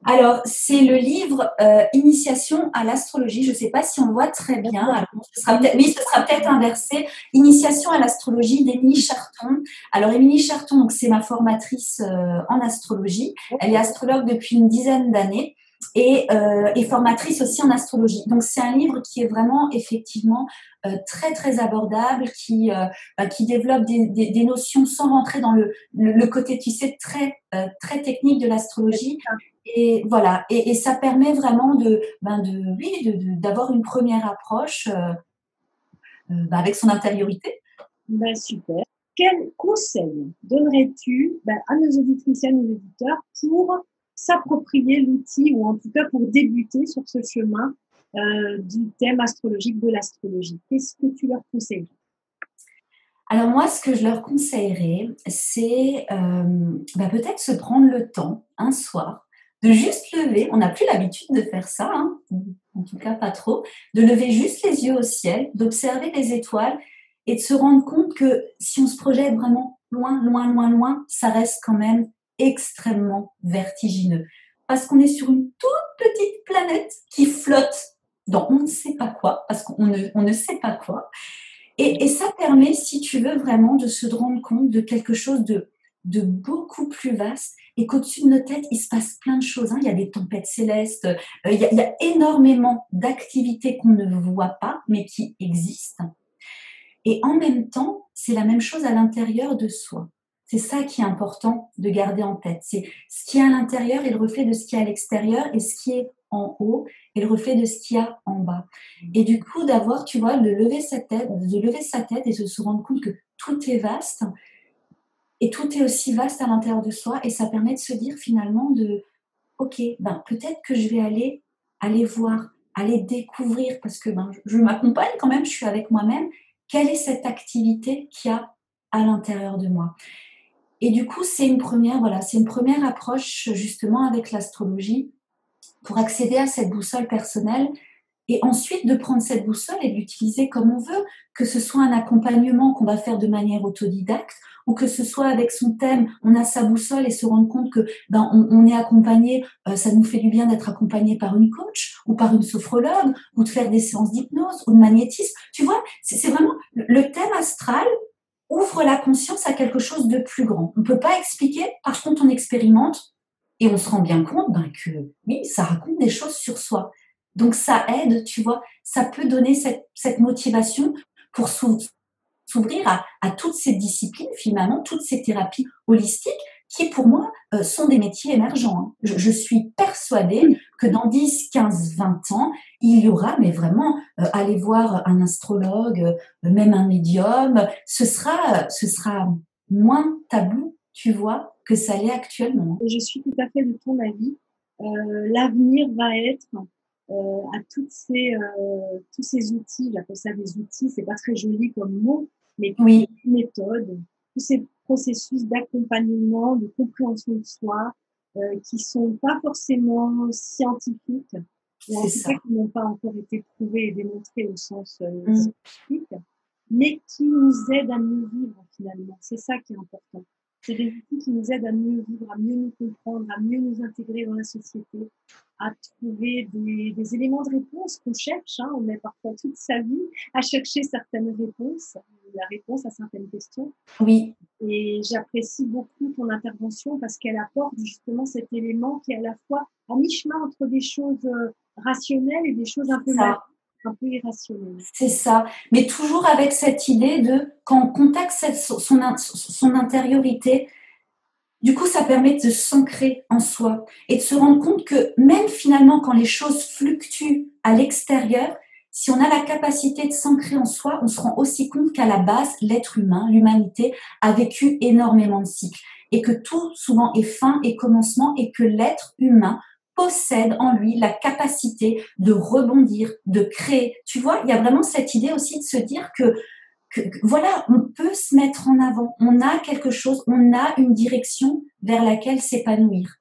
Alors, c'est le livre Initiation à l'astrologie. Je ne sais pas si on le voit très bien. Alors, ce sera peut-être inversé. Initiation à l'astrologie d'Émilie Charton. Alors, Émilie Charton, donc, c'est ma formatrice en astrologie. Elle est astrologue depuis une dizaine d'années et formatrice aussi en astrologie. Donc, c'est un livre qui est vraiment, effectivement, très, très abordable, qui développe des notions sans rentrer dans le côté, tu sais, très technique de l'astrologie. Et voilà, et ça permet vraiment d'avoir une première approche avec son intériorité. Super. Quel conseil donnerais-tu à nos auditrices et à nos auditeurs pour s'approprier l'outil ou en tout cas pour débuter sur ce chemin du thème astrologique de l'astrologie? Qu'est-ce que tu leur conseilles? Alors moi, ce que je leur conseillerais, c'est peut-être se prendre le temps un soir de juste lever, on n'a plus l'habitude de faire ça, hein, en tout cas pas trop, de lever juste les yeux au ciel, d'observer les étoiles et de se rendre compte que si on se projette vraiment loin, loin, loin, loin, ça reste quand même extrêmement vertigineux. Parce qu'on est sur une toute petite planète qui flotte dans on ne sait pas quoi, parce qu'on ne sait pas quoi. Et ça permet, si tu veux, vraiment de se rendre compte de quelque chose de beaucoup plus vaste et qu'au-dessus de nos têtes, il se passe plein de choses. Il y a des tempêtes célestes, il y a énormément d'activités qu'on ne voit pas, mais qui existent. Et en même temps, c'est la même chose à l'intérieur de soi. C'est ça qui est important de garder en tête. C'est ce qui est à l'intérieur est le reflet de ce qui est à l'extérieur et ce qui est en haut est le reflet de ce qu'il y a en bas. Et du coup, d'avoir, tu vois, de lever sa tête et de se rendre compte que tout est vaste et tout est aussi vaste à l'intérieur de soi et ça permet de se dire finalement ok, peut-être que je vais aller voir, aller découvrir parce que je m'accompagne quand même, je suis avec moi-même. Quelle est cette activité qu'il y a à l'intérieur de moi? Et du coup, c'est une première approche justement avec l'astrologie pour accéder à cette boussole personnelle et ensuite de prendre cette boussole et de l'utiliser comme on veut, que ce soit un accompagnement qu'on va faire de manière autodidacte ou que ce soit avec son thème, on a sa boussole et se rendre compte que on est accompagné, ça nous fait du bien d'être accompagné par une coach ou par une sophrologue ou de faire des séances d'hypnose ou de magnétisme. Tu vois, c'est vraiment le thème astral ouvre la conscience à quelque chose de plus grand. On ne peut pas expliquer, par contre on expérimente et on se rend bien compte que oui, ça raconte des choses sur soi. Donc ça aide, tu vois, ça peut donner cette motivation pour s'ouvrir à toutes ces disciplines, finalement, toutes ces thérapies holistiques qui, pour moi, sont des métiers émergents. Hein. Je suis persuadée que dans 10, 15, 20 ans, il y aura, mais vraiment, aller voir un astrologue, même un médium, ce sera moins tabou, tu vois, que ça l'est actuellement. Je suis tout à fait de ton avis. L'avenir va être à tous ces outils, j'appelle ça des outils, c'est pas très joli comme mot, mais oui. Des méthodes, tous ces processus d'accompagnement, de compréhension de soi, qui sont pas forcément scientifiques, ou en tout cas qui n'ont pas encore été prouvés et démontrés au sens scientifique, mais qui nous aident à mieux vivre finalement. C'est ça qui est important. C'est des outils qui nous aident à mieux vivre, à mieux nous comprendre, à mieux nous intégrer dans la société, à trouver des éléments de réponse qu'on cherche. Hein. On met parfois toute sa vie à chercher certaines réponses, la réponse à certaines questions. Oui. Et j'apprécie beaucoup ton intervention parce qu'elle apporte justement cet élément qui est à la fois à mi-chemin entre des choses rationnelles et des choses un peu irrationnelles. C'est ça, mais toujours avec cette idée de quand on contacte son intériorité, du coup ça permet de s'ancrer en soi et de se rendre compte que même finalement quand les choses fluctuent à l'extérieur, si on a la capacité de s'ancrer en soi, on se rend aussi compte qu'à la base, l'être humain, l'humanité, a vécu énormément de cycles et que tout souvent est fin et commencement et que l'être humain possède en lui la capacité de rebondir, de créer. Tu vois, il y a vraiment cette idée aussi de se dire que voilà, on peut se mettre en avant. On a quelque chose, on a une direction vers laquelle s'épanouir.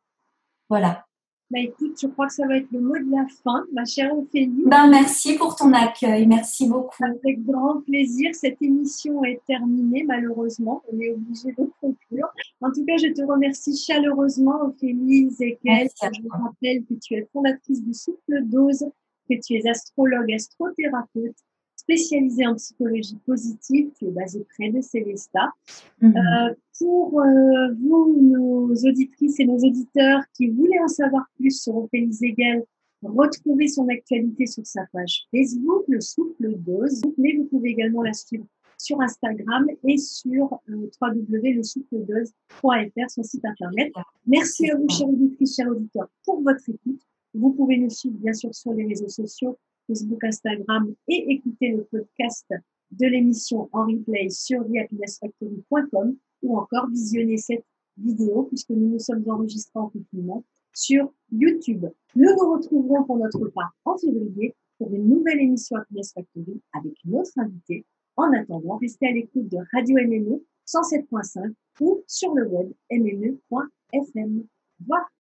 Voilà. Bah écoute, je crois que ça va être le mot de la fin, ma chère Ophélie. Merci pour ton accueil. Merci beaucoup. Avec grand plaisir. Cette émission est terminée, malheureusement. On est obligé de conclure. En tout cas, je te remercie chaleureusement, Ophélie Zekel. Je rappelle que tu es fondatrice du Souffle Dose, que tu es astrologue, astrothérapeute, spécialisée en psychologie positive. Tu es basée près de Célestat. Pour vous, nos auditrices et nos auditeurs qui voulaient en savoir plus sur Ophélie Zekel, retrouvez son actualité sur sa page Facebook, le Souffle Dose, mais vous pouvez également la suivre sur Instagram et sur www.lesouffledose.fr, son site internet. Merci à vous, chers auditrices, chers auditeurs, pour votre écoute. Vous pouvez nous suivre, bien sûr, sur les réseaux sociaux, Facebook, Instagram, et écouter le podcast de l'émission en replay sur thehappinessfactory.com ou encore visionner cette vidéo, puisque nous nous sommes enregistrés en confinement, sur YouTube. Nous nous retrouverons pour notre part en février pour une nouvelle émission Happiness Factory avec notre invité. En attendant, restez à l'écoute de Radio MME 107.5 ou sur le web mme.fm. Au revoir.